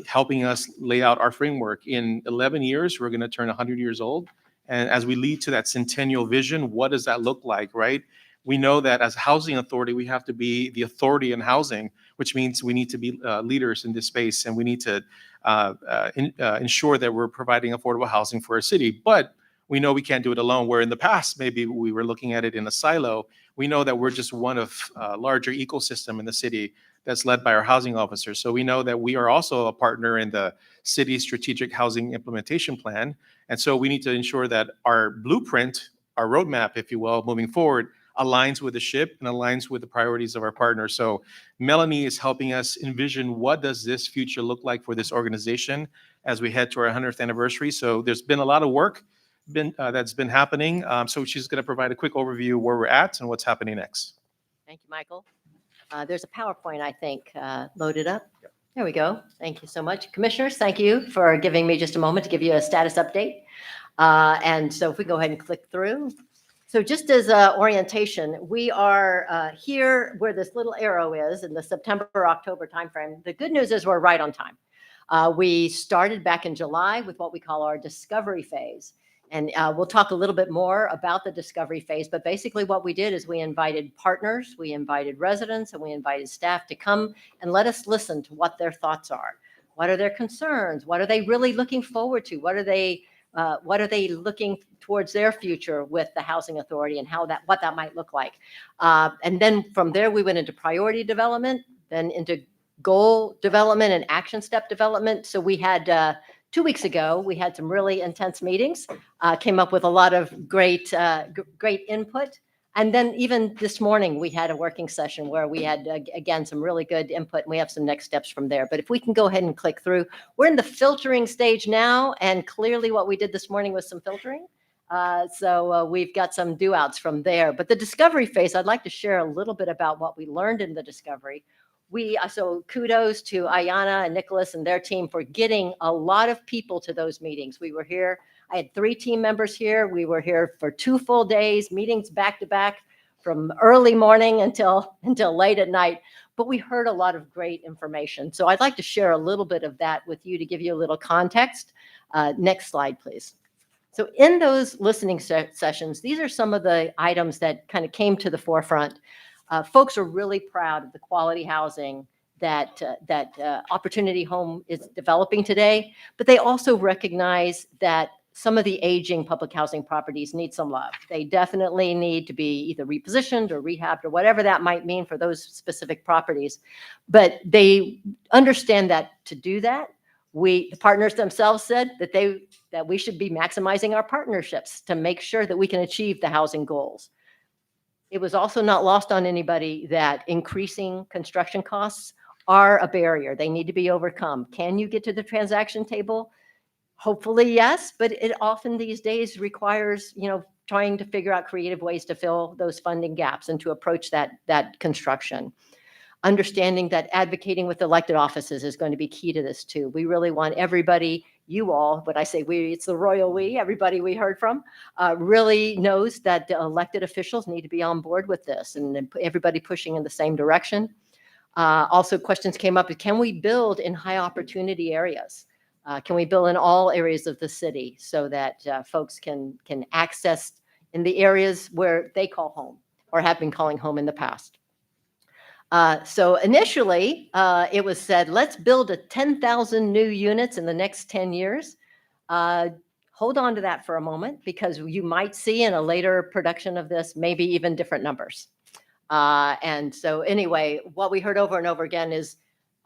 helping us lay out our framework. In 11 years, we're going to turn 100 years old. And as we lead to that centennial vision, what does that look like, right? We know that as a housing authority, we have to be the authority in housing, which means we need to be leaders in this space, and we need to ensure that we're providing affordable housing for our city. But we know we can't do it alone, where in the past, maybe we were looking at it in a silo. we know that we're just one of a larger ecosystem in the city that's led by our housing officers. So we know that we are also a partner in the city's strategic housing implementation plan. And so we need to ensure that our blueprint, our roadmap, if you will, moving forward, aligns with the ship and aligns with the priorities of our partners. So Melanie is helping us envision what does this future look like for this organization as we head to our 100th anniversary. So there's been a lot of work that's been happening. So she's going to provide a quick overview of where we're at and what's happening next. Thank you, Michael. There's a PowerPoint, I think, loaded up. There we go. Thank you so much. Commissioners, thank you for giving me just a moment to give you a status update. And so if we go ahead and click through. So just as orientation, we are here where this little arrow is in the September-October timeframe. The good news is we're right on time. We started back in July with what we call our discovery phase. And we'll talk a little bit more about the discovery phase, but basically what we did is we invited partners, we invited residents, and we invited staff to come and let us listen to what their thoughts are. What are their concerns? What are they really looking forward to? What are they looking towards their future with the Housing Authority and what that might look like? And then from there, we went into priority development, then into goal development and action step development. So we had 2 weeks ago, we had some really intense meetings, came up with a lot of great input. And then even this morning, we had a working session where we had, again, some really good input, and we have some next steps from there. But if we can go ahead and click through, we're in the filtering stage now, and clearly what we did this morning was some filtering. So we've got some do-outs from there. But the discovery phase, I'd like to share a little bit about what we learned in the discovery. So kudos to Ayana and Nicholas and their team for getting a lot of people to those meetings. We were here. I had 3 team members here. We were here for 2 full days, meetings back to back from early morning until late at night. But we heard a lot of great information. So I'd like to share a little bit of that with you to give you a little context. Next slide, please. So in those listening sessions, these are some of the items that kind of came to the forefront. Folks are really proud of the quality housing that Opportunity Home is developing today, but they also recognize that some of the aging public housing properties need some love. They definitely need to be either repositioned or rehabbed or whatever that might mean for those specific properties. But they understand that to do that, the partners themselves said that we should be maximizing our partnerships to make sure that we can achieve the housing goals. It was also not lost on anybody that increasing construction costs are a barrier. They need to be overcome. Can you get to the transaction table? Hopefully, yes, but it often these days requires, trying to figure out creative ways to fill those funding gaps and to approach that construction. Understanding that advocating with elected offices is going to be key to this too. We really want everybody, you all, but I say we, it's the royal we, everybody we heard from, really knows that the elected officials need to be on board with this and everybody pushing in the same direction. Also, questions came up, can we build in high opportunity areas? Can we build in all areas of the city so that folks can access in the areas where they call home or have been calling home in the past? So initially, it was said, let's build 10,000 new units in the next 10 years. Hold on to that for a moment, because you might see in a later production of this, maybe even different numbers. And so anyway, what we heard over and over again is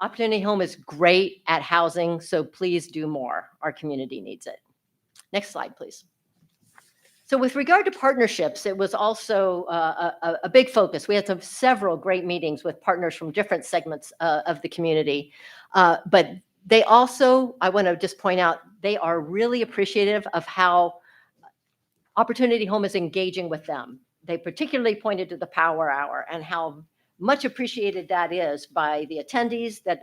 Opportunity Home is great at housing, so please do more. Our community needs it. Next slide, please. So with regard to partnerships, it was also a big focus. We had several great meetings with partners from different segments of the community. But they also, I want to just point out, they are really appreciative of how Opportunity Home is engaging with them. They particularly pointed to the Power Hour and how much appreciated that is by the attendees that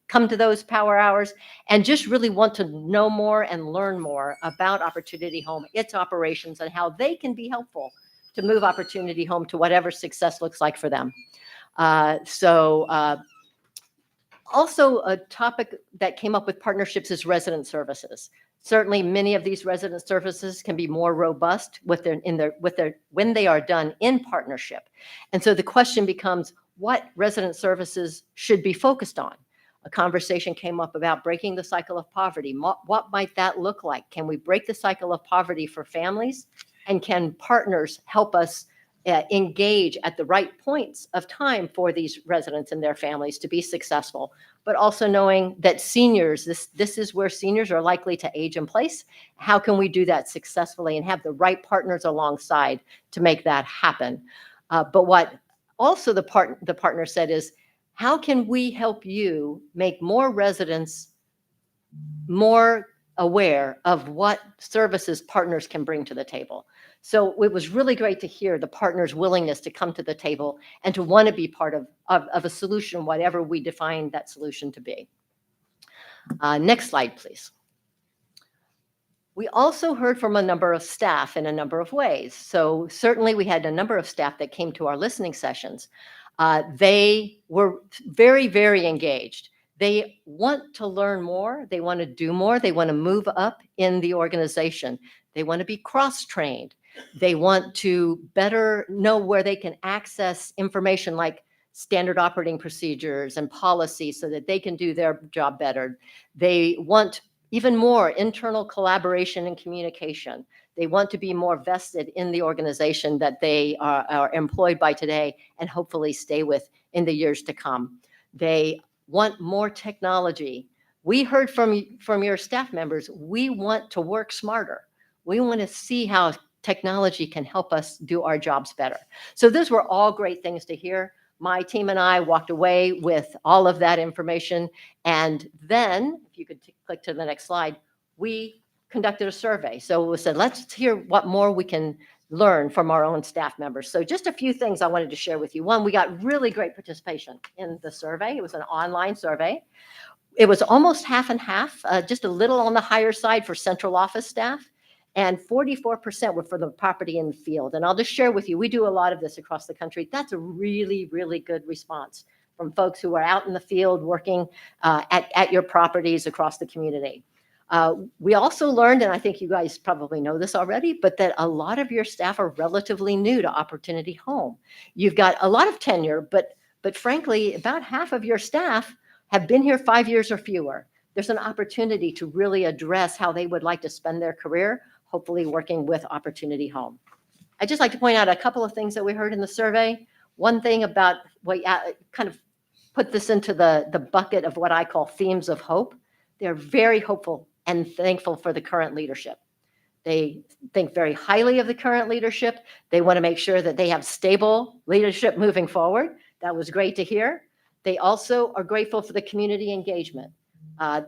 come to those Power Hours and just really want to know more and learn more about Opportunity Home, its operations, and how they can be helpful to move Opportunity Home to whatever success looks like for them. Also a topic that came up with partnerships is resident services. Certainly, many of these resident services can be more robust when they are done in partnership. And so the question becomes, what resident services should be focused on? A conversation came up about breaking the cycle of poverty. What might that look like? Can we break the cycle of poverty for families? And can partners help us engage at the right points of time for these residents and their families to be successful, but also knowing that seniors, this is where seniors are likely to age in place. How can we do that successfully and have the right partners alongside to make that happen? But what also the partner said is, how can we help you make more residents more aware of what services partners can bring to the table? So it was really great to hear the partners' willingness to come to the table and to want to be part of a solution, whatever we define that solution to be. Next slide, please. We also heard from a number of staff in a number of ways. So certainly we had a number of staff that came to our listening sessions. They were very, very engaged. They want to learn more. They want to do more. They want to move up in the organization. They want to be cross-trained. They want to better know where they can access information like standard operating procedures and policies so that they can do their job better. They want even more internal collaboration and communication. They want to be more vested in the organization that they are employed by today and hopefully stay with in the years to come. They want more technology. We heard from your staff members, we want to work smarter. We want to see how technology can help us do our jobs better. So those were all great things to hear. My team and I walked away with all of that information. And then, if you could click to the next slide, we conducted a survey. So we said, let's hear what more we can learn from our own staff members. So just a few things I wanted to share with you. One, we got really great participation in the survey. It was an online survey. It was almost half and half, just a little on the higher side for central office staff. And 44% were for the property in the field. And I'll just share with you, we do a lot of this across the country. That's a really, really good response from folks who are out in the field working at your properties across the community. We also learned, and I think you guys probably know this already, but that a lot of your staff are relatively new to Opportunity Home. You've got a lot of tenure, but frankly, about half of your staff have been here 5 years or fewer. There's an opportunity to really address how they would like to spend their career, hopefully working with Opportunity Home. I'd just like to point out a couple of things that we heard in the survey. One thing about what kind of put this into the bucket of what I call themes of hope. They're very hopeful and thankful for the current leadership. They think very highly of the current leadership. They want to make sure that they have stable leadership moving forward. That was great to hear. They also are grateful for the community engagement.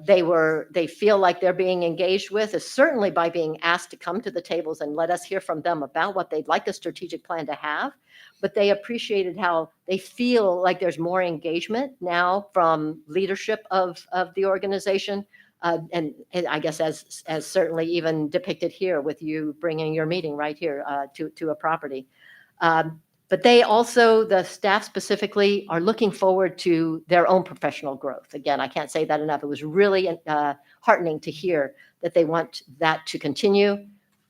They feel like they're being engaged with is certainly by being asked to come to the tables and let us hear from them about what they'd like the strategic plan to have. But they appreciated how they feel like there's more engagement now from leadership of the organization. And I guess as certainly even depicted here with you bringing your meeting right here to a property. But they also, the staff specifically, are looking forward to their own professional growth. Again, I can't say that enough. It was really heartening to hear that they want that to continue.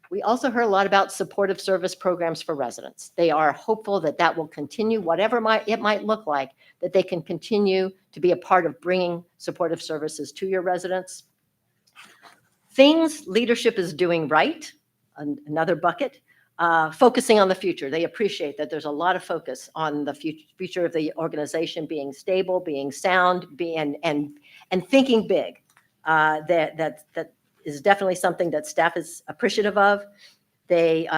We also heard a lot about supportive service programs for residents. They are hopeful that that will continue, whatever it might look like, that they can continue to be a part of bringing supportive services to your residents. Things leadership is doing right, another bucket. Focusing on the future. They appreciate that there's a lot of focus on the future of the organization being stable, being sound, and thinking big. That is definitely something that staff is appreciative of. They've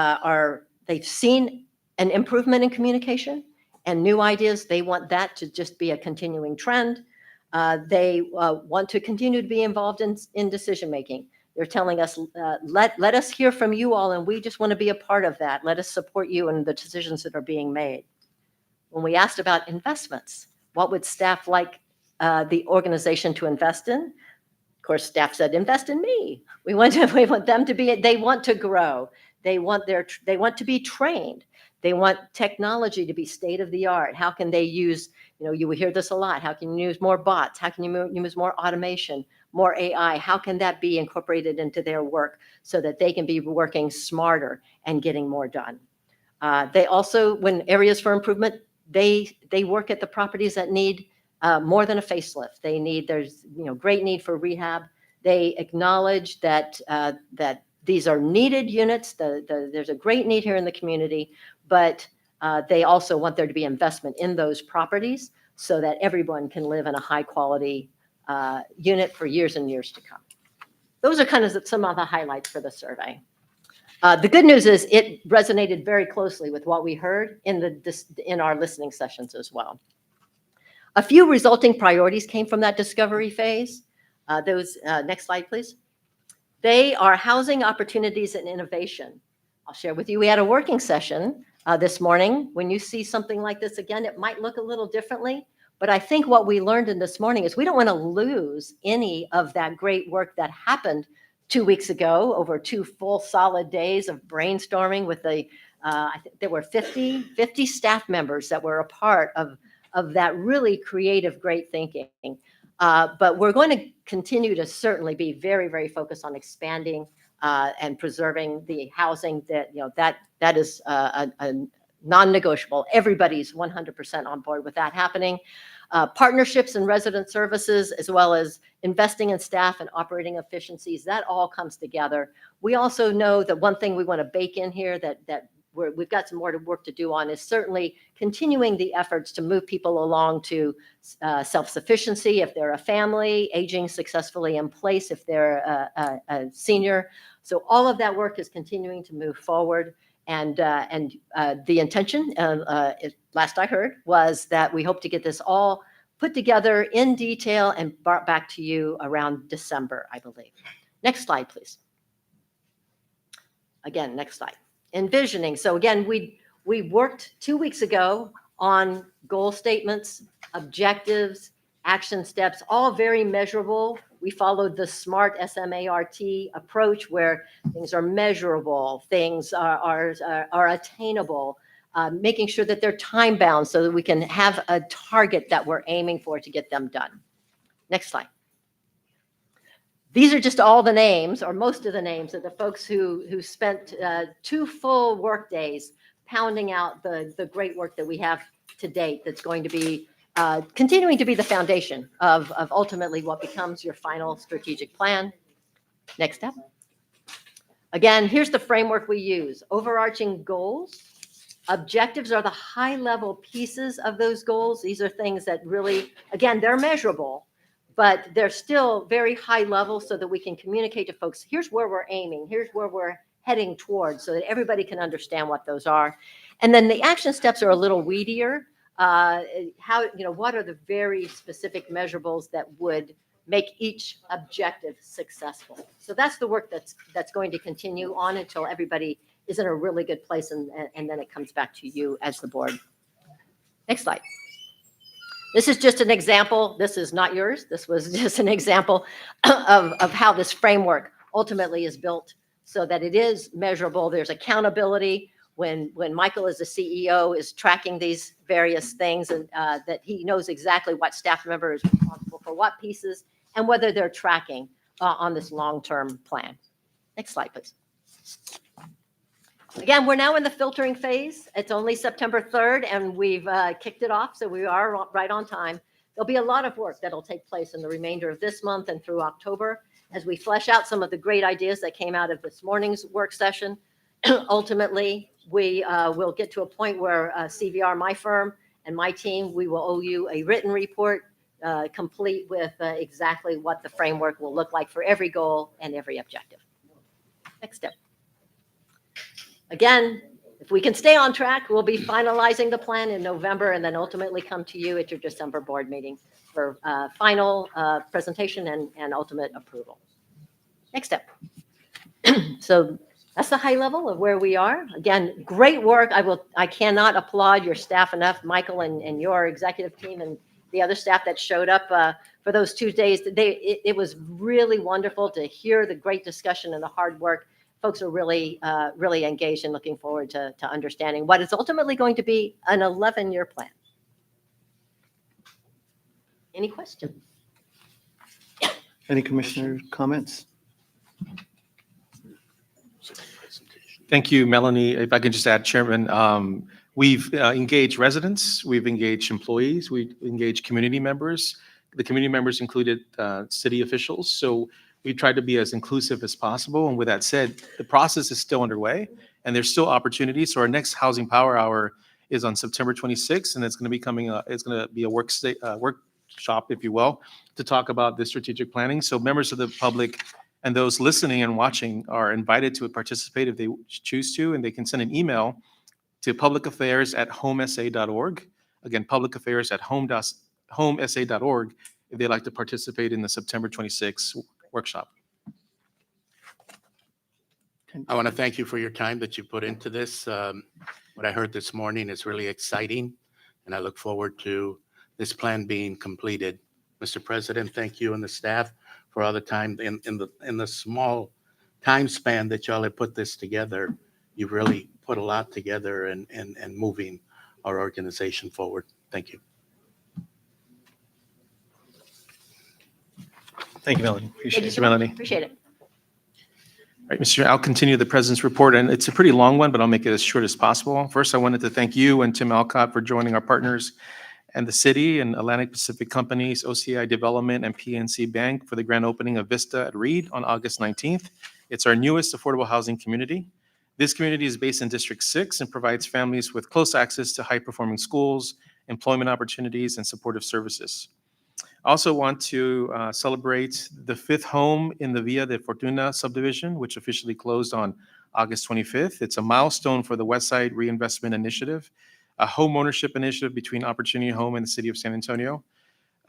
seen an improvement in communication and new ideas. They want that to just be a continuing trend. They want to continue to be involved in decision making. They're telling us, let us hear from you all, and we just want to be a part of that. Let us support you in the decisions that are being made. When we asked about investments, what would staff like the organization to invest in? Of course, staff said, invest in me. We want them to be, they want to grow. They want to be trained. They want technology to be state of the art. How can they use, you will hear this a lot. How can you use more bots? How can you use more automation? More AI, how can that be incorporated into their work so that they can be working smarter and getting more done? They also, when areas for improvement, they work at the properties that need more than a facelift. There's great need for rehab. They acknowledge that these are needed units. There's a great need here in the community, but They also want there to be investment in those properties so that everyone can live in a high-quality unit for years and years to come. Those are kind of some of the highlights for the survey. The good news is it resonated very closely with what we heard in our listening sessions as well. A few resulting priorities came from that discovery phase. Next slide, please. They are housing opportunities and innovation. I'll share with you, we had a working session this morning. When you see something like this again, it might look a little differently, but I think what we learned in this morning is we don't want to lose any of that great work that happened 2 weeks ago over 2 full solid days of brainstorming with I think there were 50 staff members that were a part of that really creative, great thinking. But we're going to continue to certainly be very, very focused on expanding and preserving the housing that is a non-negotiable. Everybody's 100% on board with that happening. Partnerships and resident services, as well as investing in staff and operating efficiencies, that all comes together. We also know that one thing we want to bake in here that we've got some more work to do on is certainly continuing the efforts to move people along to self-sufficiency if they're a family, aging successfully in place if they're a senior. So all of that work is continuing to move forward. And the intention, last I heard, was that we hope to get this all put together in detail and brought back to you around December, I believe. Next slide, please. Again, next slide. Envisioning. So again, we worked 2 weeks ago on goal statements, objectives, action steps, all very measurable. We followed the SMART, SMART approach where things are measurable, things are attainable, making sure that they're time bound so that we can have a target that we're aiming for to get them done. Next slide. These are just all the names, or most of the names, of the folks who spent 2 full work days pounding out the great work that we have to date that's going to be continuing to be the foundation of ultimately what becomes your final strategic plan. Next step. Again, here's the framework we use. Overarching goals. Objectives are the high-level pieces of those goals. These are things that really, again, they're measurable, but they're still very high level so that we can communicate to folks, here's where we're aiming, here's where we're heading towards, so that everybody can understand what those are. And then the action steps are a little weedier. What are the very specific measurables that would make each objective successful? So that's the work that's going to continue on until everybody is in a really good place, and then it comes back to you as the board. Next slide. This is just an example. This is not yours. This was just an example of how this framework ultimately is built so that it is measurable. There's accountability. When Michael as the CEO is tracking these various things, and that he knows exactly what staff member is responsible for what pieces and whether they're tracking on this long-term plan. Next slide, please. Again, we're now in the filtering phase. It's only September 3rd, and we've kicked it off, so we are right on time. There'll be a lot of work that'll take place in the remainder of this month and through October as we flesh out some of the great ideas that came out of this morning's work session. Ultimately, we will get to a point where CVR, my firm, and my team, we will owe you a written report complete with exactly what the framework will look like for every goal and every objective. Next step. Again, if we can stay on track, we'll be finalizing the plan in November and then ultimately come to you at your December board meeting for final presentation and ultimate approval. Next step. So that's the high level of where we are. Again, great work. I cannot applaud your staff enough, Michael and your executive team and the other staff that showed up for those 2 days. It was really wonderful to hear the great discussion and the hard work. Folks are really, really engaged and looking forward to understanding what is ultimately going to be an 11-year plan. Any questions? Any commissioner comments? Thank you, Melanie. If I can just add, Chairman, we've engaged residents, we've engaged employees, we've engaged community members. The community members included city officials. So we tried to be as inclusive as possible. And with that said, the process is still underway and there's still opportunities. So our next Housing Power Hour is on September 26th, and it's going to be it's going to be a workshop, if you will, to talk about this strategic planning. So members of the public and those listening and watching are invited to participate if they choose to, and they can send an email to publicaffairs@homesa.org. Again, publicaffairs@homesa.org if they'd like to participate in the September 26th workshop. I want to thank you for your time that you put into this. What I heard this morning is really exciting, and I look forward to this plan being completed. Mr. President, thank you and the staff for all the time in the small time span that y'all have put this together. You've really put a lot together and moving our organization forward. Thank you. Thank you, Melanie. Thank you Appreciate so it, much. Melanie. Appreciate it. All right, Mr. Chair, I'll continue the President's report, and it's a pretty long one, but I'll make it as short as possible. First, I wanted to thank you and Tim Alcott for joining our partners and the city and Atlantic Pacific Companies, OCI Development, and PNC Bank for the grand opening of Vista at Reed on August 19th. It's our newest affordable housing community. This community is based in District 6 and provides families with close access to high-performing schools, employment opportunities, and supportive services. I also want to celebrate the fifth home in the Villa de Fortuna subdivision, which officially closed on August 25th. It's a milestone for the Westside Reinvestment Initiative, a home ownership initiative between Opportunity Home and the city of San Antonio.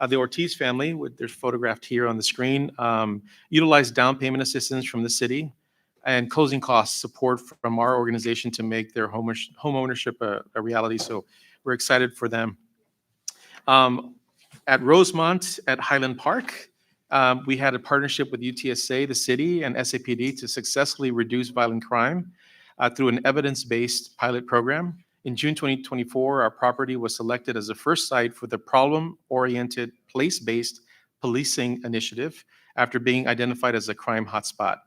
The Ortiz family, they're photographed here on the screen, utilized down payment assistance from the city and closing cost support from our organization to make their home ownership a reality. So we're excited for them. At Rosemont at Highland Park, we had a partnership with UTSA, the city, and SAPD to successfully reduce violent crime through an evidence-based pilot program. In June 2024, our property was selected as the first site for the problem-oriented, place-based policing initiative after being identified as a crime hotspot.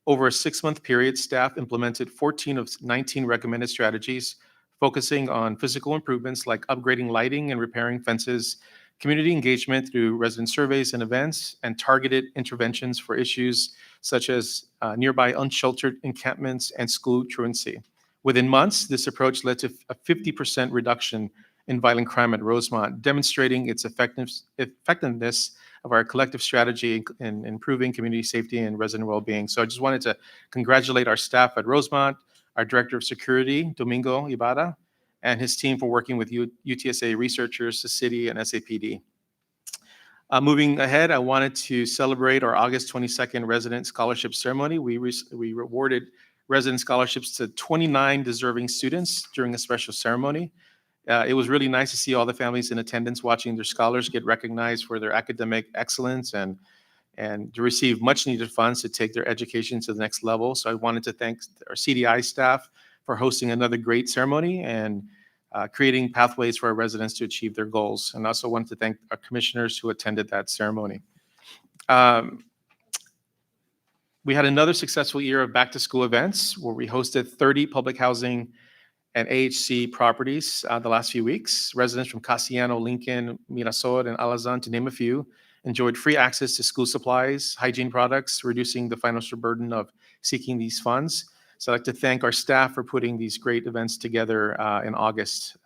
Over a 6-month period, staff implemented 14 of 19 recommended strategies, focusing on physical improvements like upgrading lighting and repairing fences, community engagement through resident surveys and events, and targeted interventions for issues such as nearby unsheltered encampments and school truancy. Within months, this approach led to a 50% reduction in violent crime at Rosemont, demonstrating its effectiveness of our collective strategy in improving community safety and resident well-being. So I just wanted to congratulate our staff at Rosemont, our Director of Security, Domingo Ibarra, and his team for working with UTSA researchers, the city, and SAPD. Moving ahead, I wanted to celebrate our August 22nd resident scholarship ceremony. We rewarded resident scholarships to 29 deserving students during a special ceremony. It was really nice to see all the families in attendance watching their scholars get recognized for their academic excellence and to receive much needed funds to take their education to the next level. So I wanted to thank our CDI staff for hosting another great ceremony and creating pathways for our residents to achieve their goals. And I also wanted to thank our commissioners who attended that ceremony. We had another successful year of back-to-school events where we hosted 30 public housing and AHC properties the last few weeks. Residents from Casiano, Lincoln, Mirasol, and Alazan, to name a few, enjoyed free access to school supplies, hygiene products, reducing the financial burden of seeking these funds. So I'd like to thank our staff for putting these great events together in August.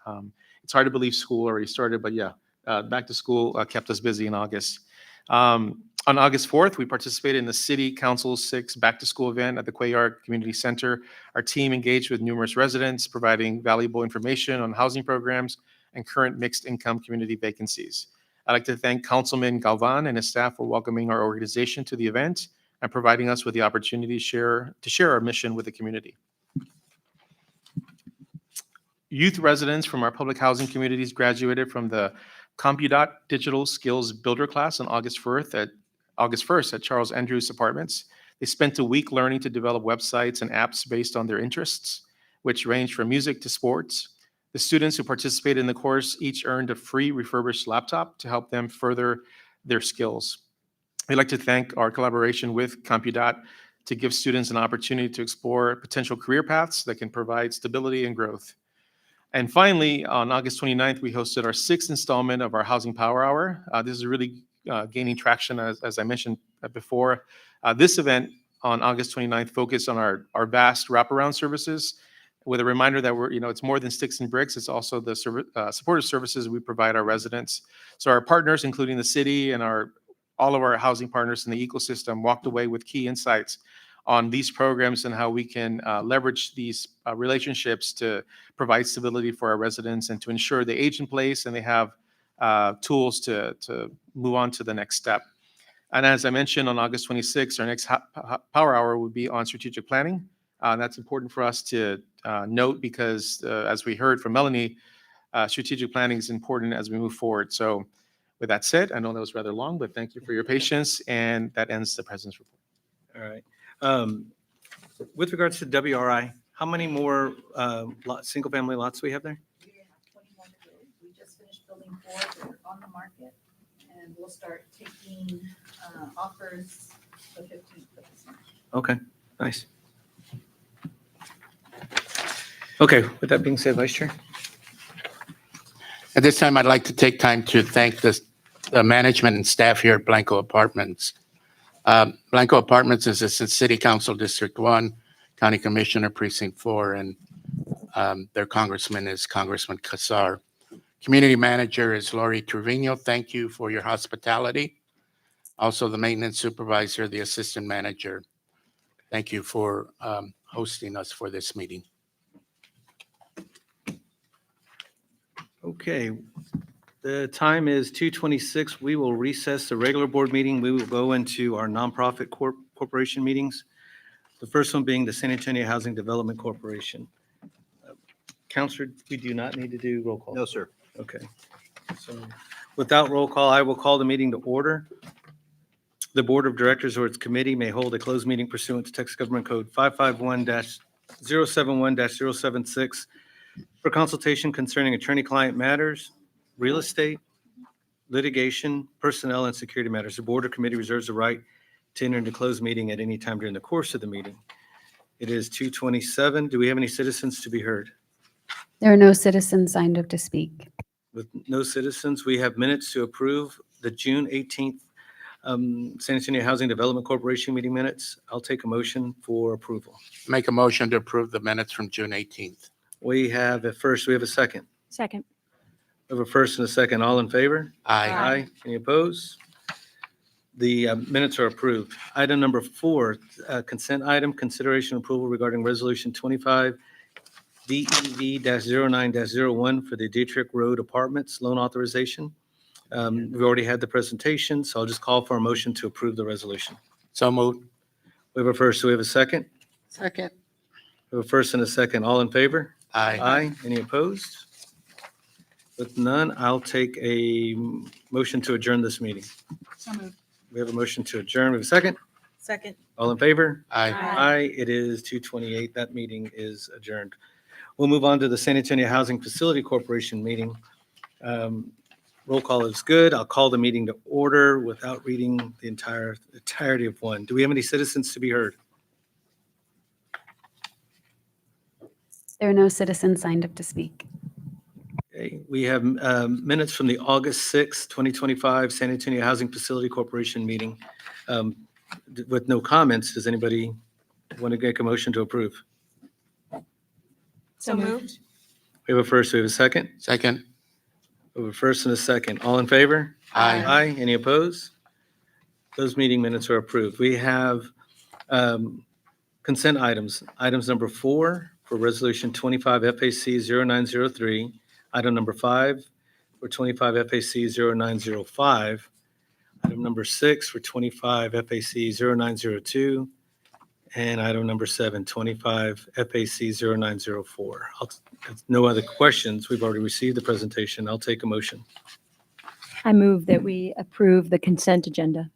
It's hard to believe school already started, but yeah, back to school kept us busy in August. On August 4th, we participated in the City Council's 6th Back to School event at the Cuellar Community Center. Our team engaged with numerous residents, providing valuable information on housing programs and current mixed income community vacancies. I'd like to thank Councilman Galvan and his staff for welcoming our organization to the event and providing us with the opportunity to share our mission with the community. Youth residents from our public housing communities graduated from the CompuDot Digital Skills Builder class on August 1st at Charles Andrews Apartments. They spent a week learning to develop websites and apps based on their interests, which range from music to sports. The students who participated in the course each earned a free refurbished laptop to help them further their skills. We'd like to thank our collaboration with CompuDot to give students an opportunity to explore potential career paths that can provide stability and growth. And finally, on August 29th, we hosted our 6th installment of our Housing Power Hour. This is really gaining traction, as I mentioned before. This event on August 29th focused on our vast wraparound services with a reminder that it's more than sticks and bricks. It's also the supportive services we provide our residents. So our partners, including the city and all of our housing partners in the ecosystem, walked away with key insights on these programs and how we can leverage these relationships to provide stability for our residents and to ensure they age in place and they have tools to move on to the next step. And as I mentioned, on August 26th, our next power hour will be on strategic planning. That's important for us to note because, as we heard from Melanie, strategic planning is important as we move forward. So with that said, I know that was rather long, but thank you for your patience, and that ends the president's report. All right. With regards to WRI, how many more single-family lots do we have there? We have 21 to go. We just finished building 4. They're on the market, and we'll start taking offers the 15th of this month. Okay, nice. Okay, with that being said, Vice Chair. At this time, I'd like to take time to thank the management and staff here at Blanco Apartments. Blanco Apartments is in City Council District 1, County Commissioner Precinct 4, and their congressman is Congressman Casar. Community manager is Lori Trevino. Thank you for your hospitality. Also, the maintenance supervisor, the assistant manager. Thank you for hosting us for this meeting. Okay, the time is 2:26. We will recess the regular board meeting. We will go into our nonprofit corporation meetings. The first one being the San Antonio Housing Development Corporation. Counselor, we do not need to do roll call. No, sir. Okay. So without roll call, I will call the meeting to order. The Board of Directors or its committee may hold a closed meeting pursuant to Texas Government Code 551-071-076 for consultation concerning attorney-client matters, real estate, litigation, personnel, and security matters. The board or committee reserves the right to enter into closed meeting at any time during the course of the meeting. It is 2:27. Do we have any citizens to be heard? There are no citizens signed up to speak. With no citizens, we have minutes to approve the June 18th San Antonio Housing Development Corporation meeting minutes. I'll take a motion for approval. Make a motion to approve the minutes from June 18th. We have a first, we have a second. Second. We have a first and a second. All in favor? Aye. Aye. Any opposed? The minutes are approved. Item number 4, consent item, consideration approval regarding Resolution 25 DEV-09-01 for the Dietrich Road Apartments loan authorization. We've already had the presentation, so I'll just call for a motion to approve the resolution. So moved. We have a first, do we have a second? Second. We have a first and a second. All in favor? Aye. Aye. Any opposed? With none, I'll take a motion to adjourn this meeting. So moved. We have a motion to adjourn. We have a second? Second. All in favor? Aye. Aye. It is 2:28. That meeting is adjourned. We'll move on to the San Antonio Housing Facility Corporation meeting. Roll call is good. I'll call the meeting to order without reading the entirety of one. Do we have any citizens to be heard? There are no citizens signed up to speak. Okay, we have minutes from the August 6th, 2025 San Antonio Housing Facility Corporation meeting. With no comments, does anybody want to make a motion to approve? So moved. We have a first, we have a second. Second. We have a first and a second. All in favor? Aye. Aye. Any opposed? Those meeting minutes are approved. We have consent items. Items number 4 for Resolution 25 FAC 0903. Item number 5 for 25 FAC 0905. Item number 6 for 25 FAC 0902. And item number 7, 25 FAC 0904. No other questions. We've already received the presentation. I'll take a motion. I move that we approve the consent agenda.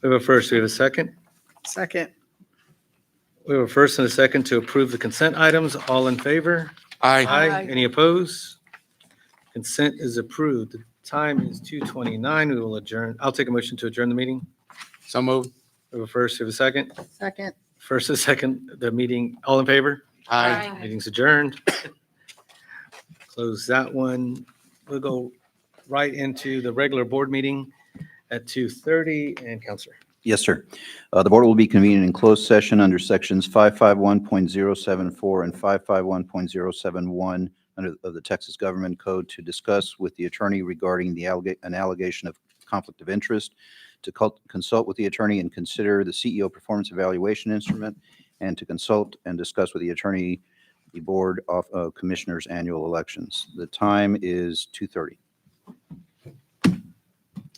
We have a first. We have a second. Second. We have a first and a second to approve the consent items. All in favor? Aye. Aye. Any opposed? Consent is approved. The time is 2:29. We will adjourn. I'll take a motion to adjourn the meeting. So moved. We have a first. We have a second. Second. First and second, the meeting. All in favor? Aye. Meeting's adjourned. Close that one. We'll go right into the regular board meeting at 2:30. And Counselor. Yes, sir. The board will be convening in closed session under sections 551.074 and 551.071 of the Texas Government Code to discuss with the attorney regarding an allegation of conflict of interest, to consult with the attorney and consider the CEO performance evaluation instrument, and to consult and discuss with the attorney the Board of Commissioners annual elections. The time is 2:30.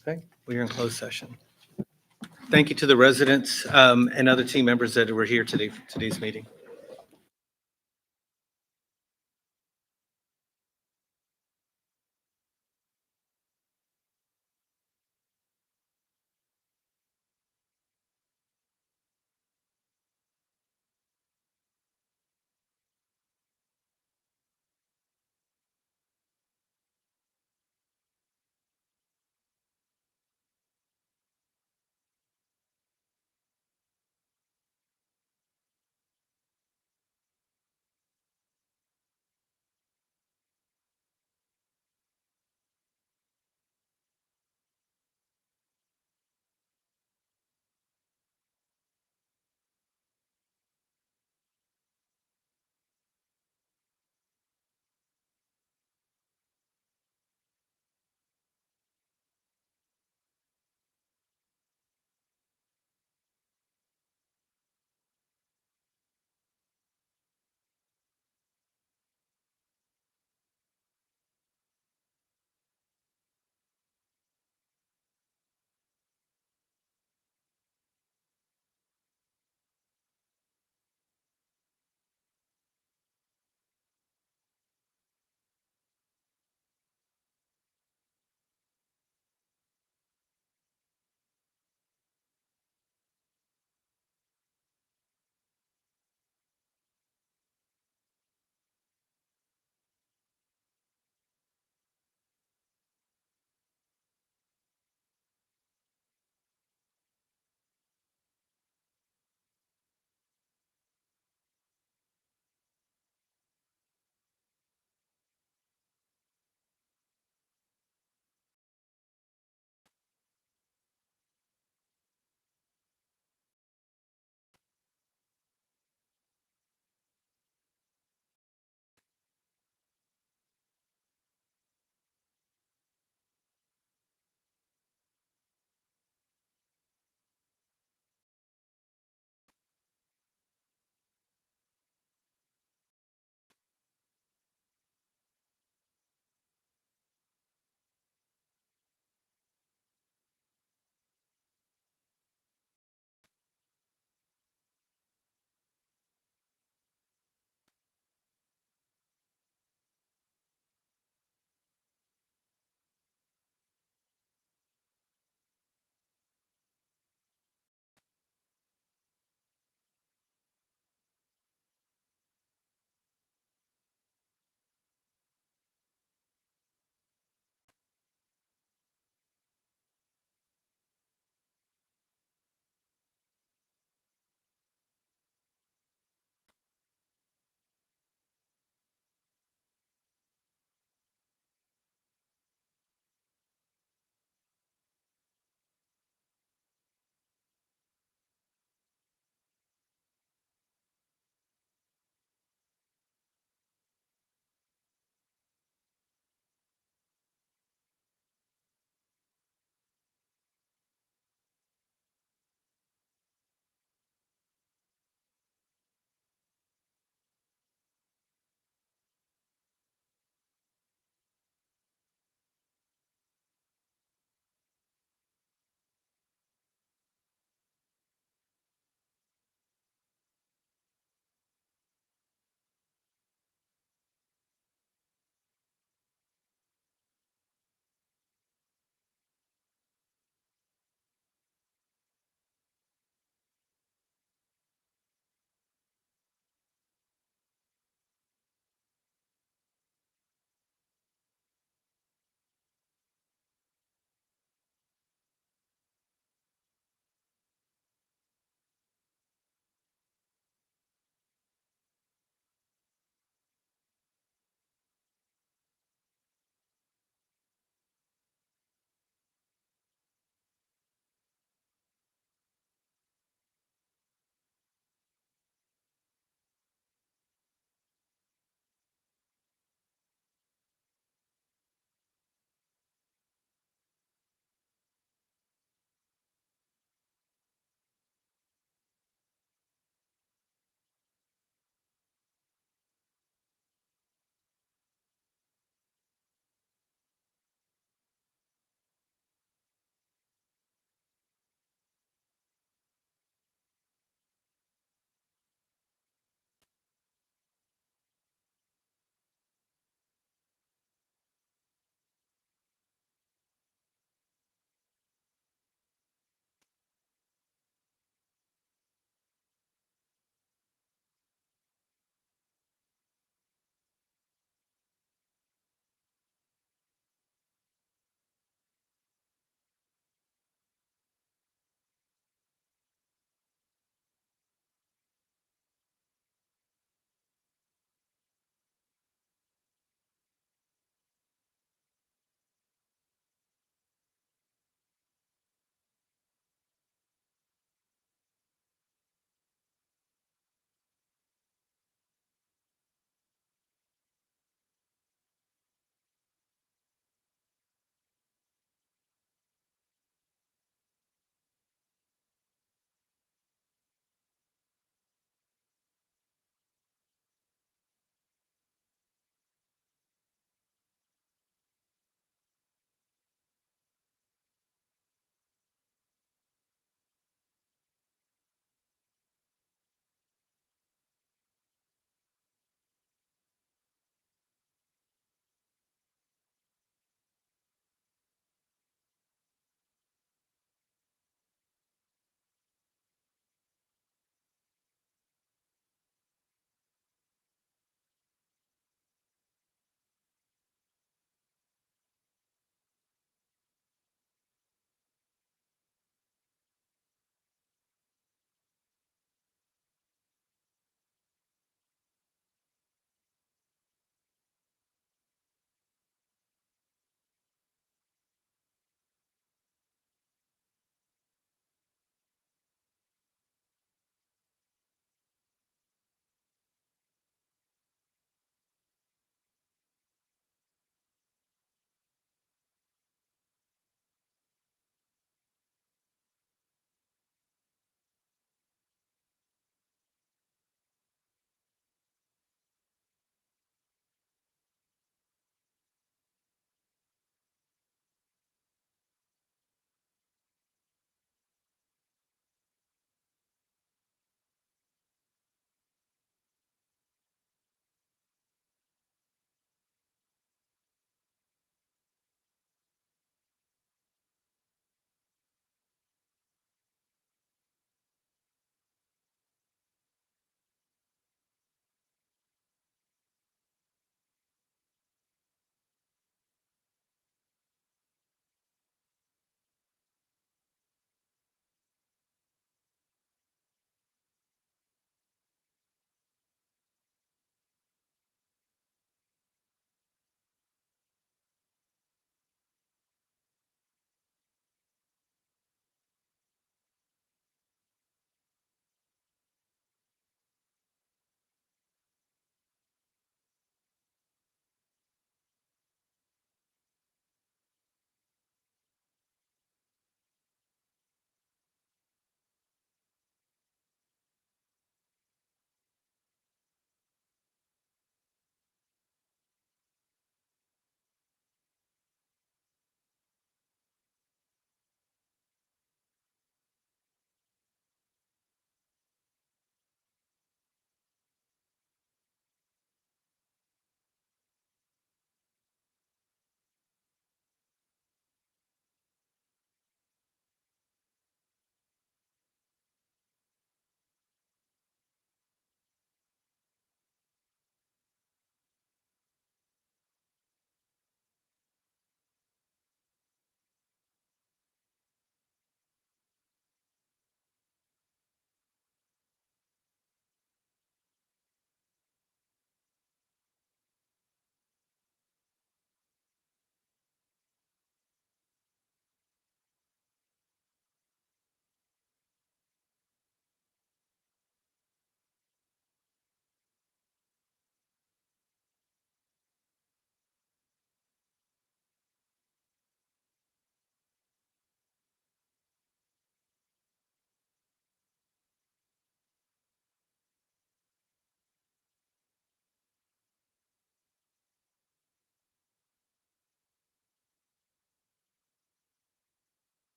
Okay, we are in closed session. Thank you to the residents and other team members that were here today for today's meeting.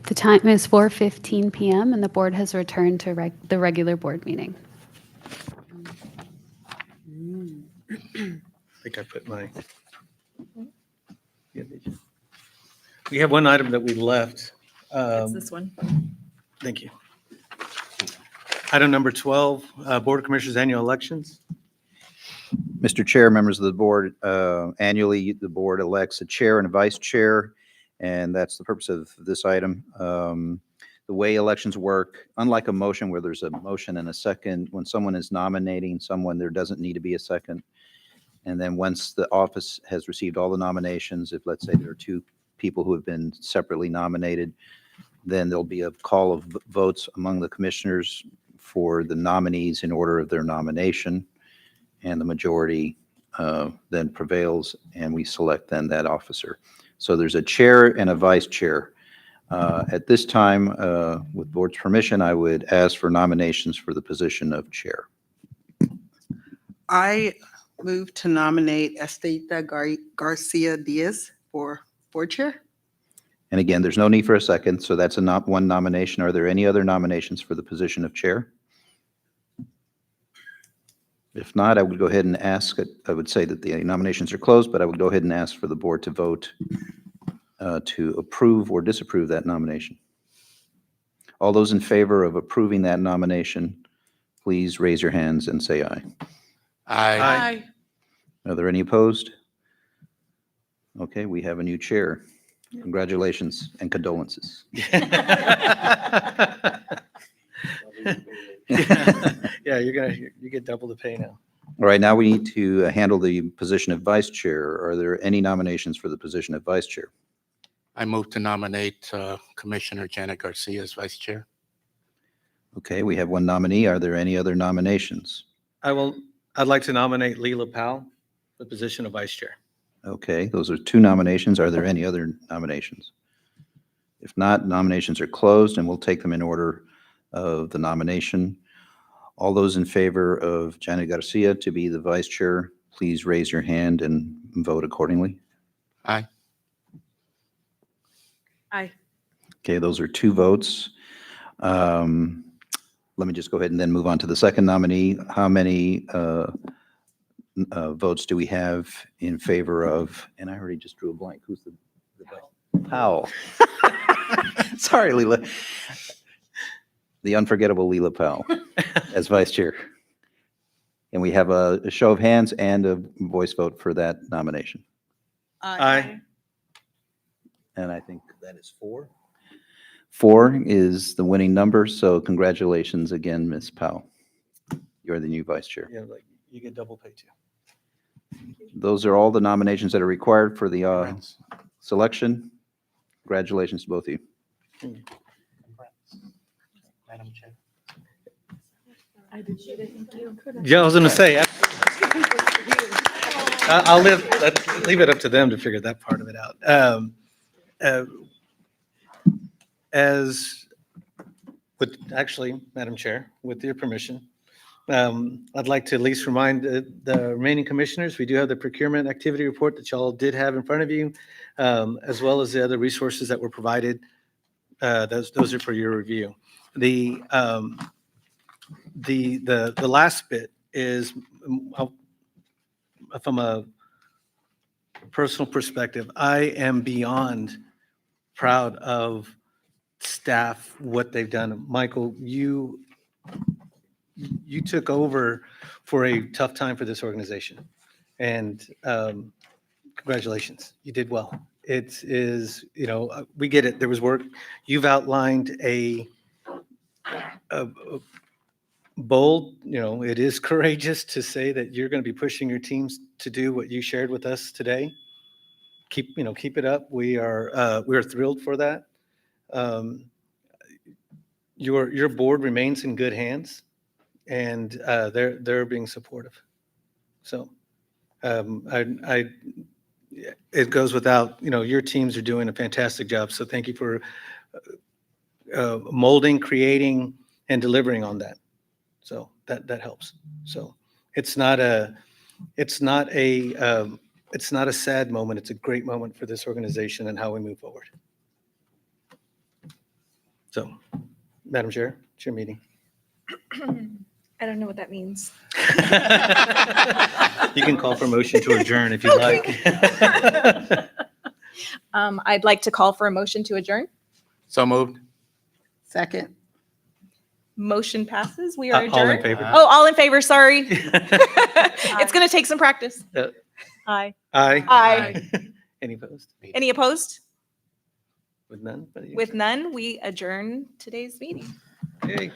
The time is 4:15 PM, and the board has returned to the regular board meeting. I think I put my. We have one item that we left. It's this one. Thank you. Item number 12, Board of Commissioners Annual Elections. Mr. Chair, members of the board, annually, the board elects a chair and a vice chair, and that's the purpose of this item. The way elections work, unlike a motion where there's a motion and a second, when someone is nominating someone, there doesn't need to be a second. And then once the office has received all the nominations, if let's say there are two people who have been separately nominated, then there'll be a call of votes among the commissioners for the nominees in order of their nomination. And the majority then prevails, and we select then that officer. So there's a chair and a vice chair. At this time, with board's permission, I would ask for nominations for the position of chair. I move to nominate Esteta Garcia Diaz for board chair. And again, there's no need for a second, so that's one nomination. Are there any other nominations for the position of chair? If not, I would go ahead and ask, I would say that the nominations are closed, but I would go ahead and ask for the board to vote to approve or disapprove that nomination. All those in favor of approving that nomination, please raise your hands and say aye. Aye. Are there any opposed? Okay, we have a new chair. Congratulations and condolences. Yeah, you get double the pay now. All right, now we need to handle the position of vice chair. Are there any nominations for the position of vice chair? I move to nominate Commissioner Janet Garcia as vice chair. Okay, we have one nominee. Are there any other nominations? I'd like to nominate Leela Powell for the position of vice chair. Okay, those are two nominations. Are there any other nominations? If not, nominations are closed, and we'll take them in order of the nomination. All those in favor of Janet Garcia to be the vice chair, please raise your hand and vote accordingly. Aye. Aye. Okay, those are two votes. Let me just go ahead and then move on to the second nominee. How many votes do we have in favor of, and I already just drew a blank. Who's the vice? Powell. Sorry, Leela. The unforgettable Leela Powell as vice chair. And we have a show of hands and a voice vote for that nomination. Aye. And I think that is 4. 4 is the winning number, so congratulations again, Ms. Powell. You're the new vice chair. Yeah, like you get double pay too. Those are all the nominations that are required for the selection. Congratulations to both of you. Madam Chair. Yeah, I was gonna say, I'll leave it up to them to figure that part of it out. Actually, Madam Chair, with your permission, I'd like to at least remind the remaining commissioners, we do have the procurement activity report that y'all did have in front of you, as well as the other resources that were provided. Those are for your review. The last bit is, from a personal perspective, I am beyond proud of staff, what they've done. Michael, you took over for a tough time for this organization, and congratulations, you did well. It is, we get it. There was work. You've outlined a bold, it is courageous to say that you're going to be pushing your teams to do what you shared with us today. Keep it up. We are thrilled for that. Your board remains in good hands, and they're being supportive. So it goes without, your teams are doing a fantastic job. So thank you for molding, creating, and delivering on that. So that helps. So it's not a sad moment. It's a great moment for this organization and how we move forward. So, Madam Chair, it's your meeting. I don't know what that means. You can call for motion to adjourn if you'd like. I'd like to call for a motion to adjourn. So moved. Second. Motion passes. We are All in adjourned. favor? Oh, all in favor, sorry. It's going to take some practice. Aye. Aye. Aye. Any opposed? Any opposed? With none? With none, we adjourn today's meeting. Yay.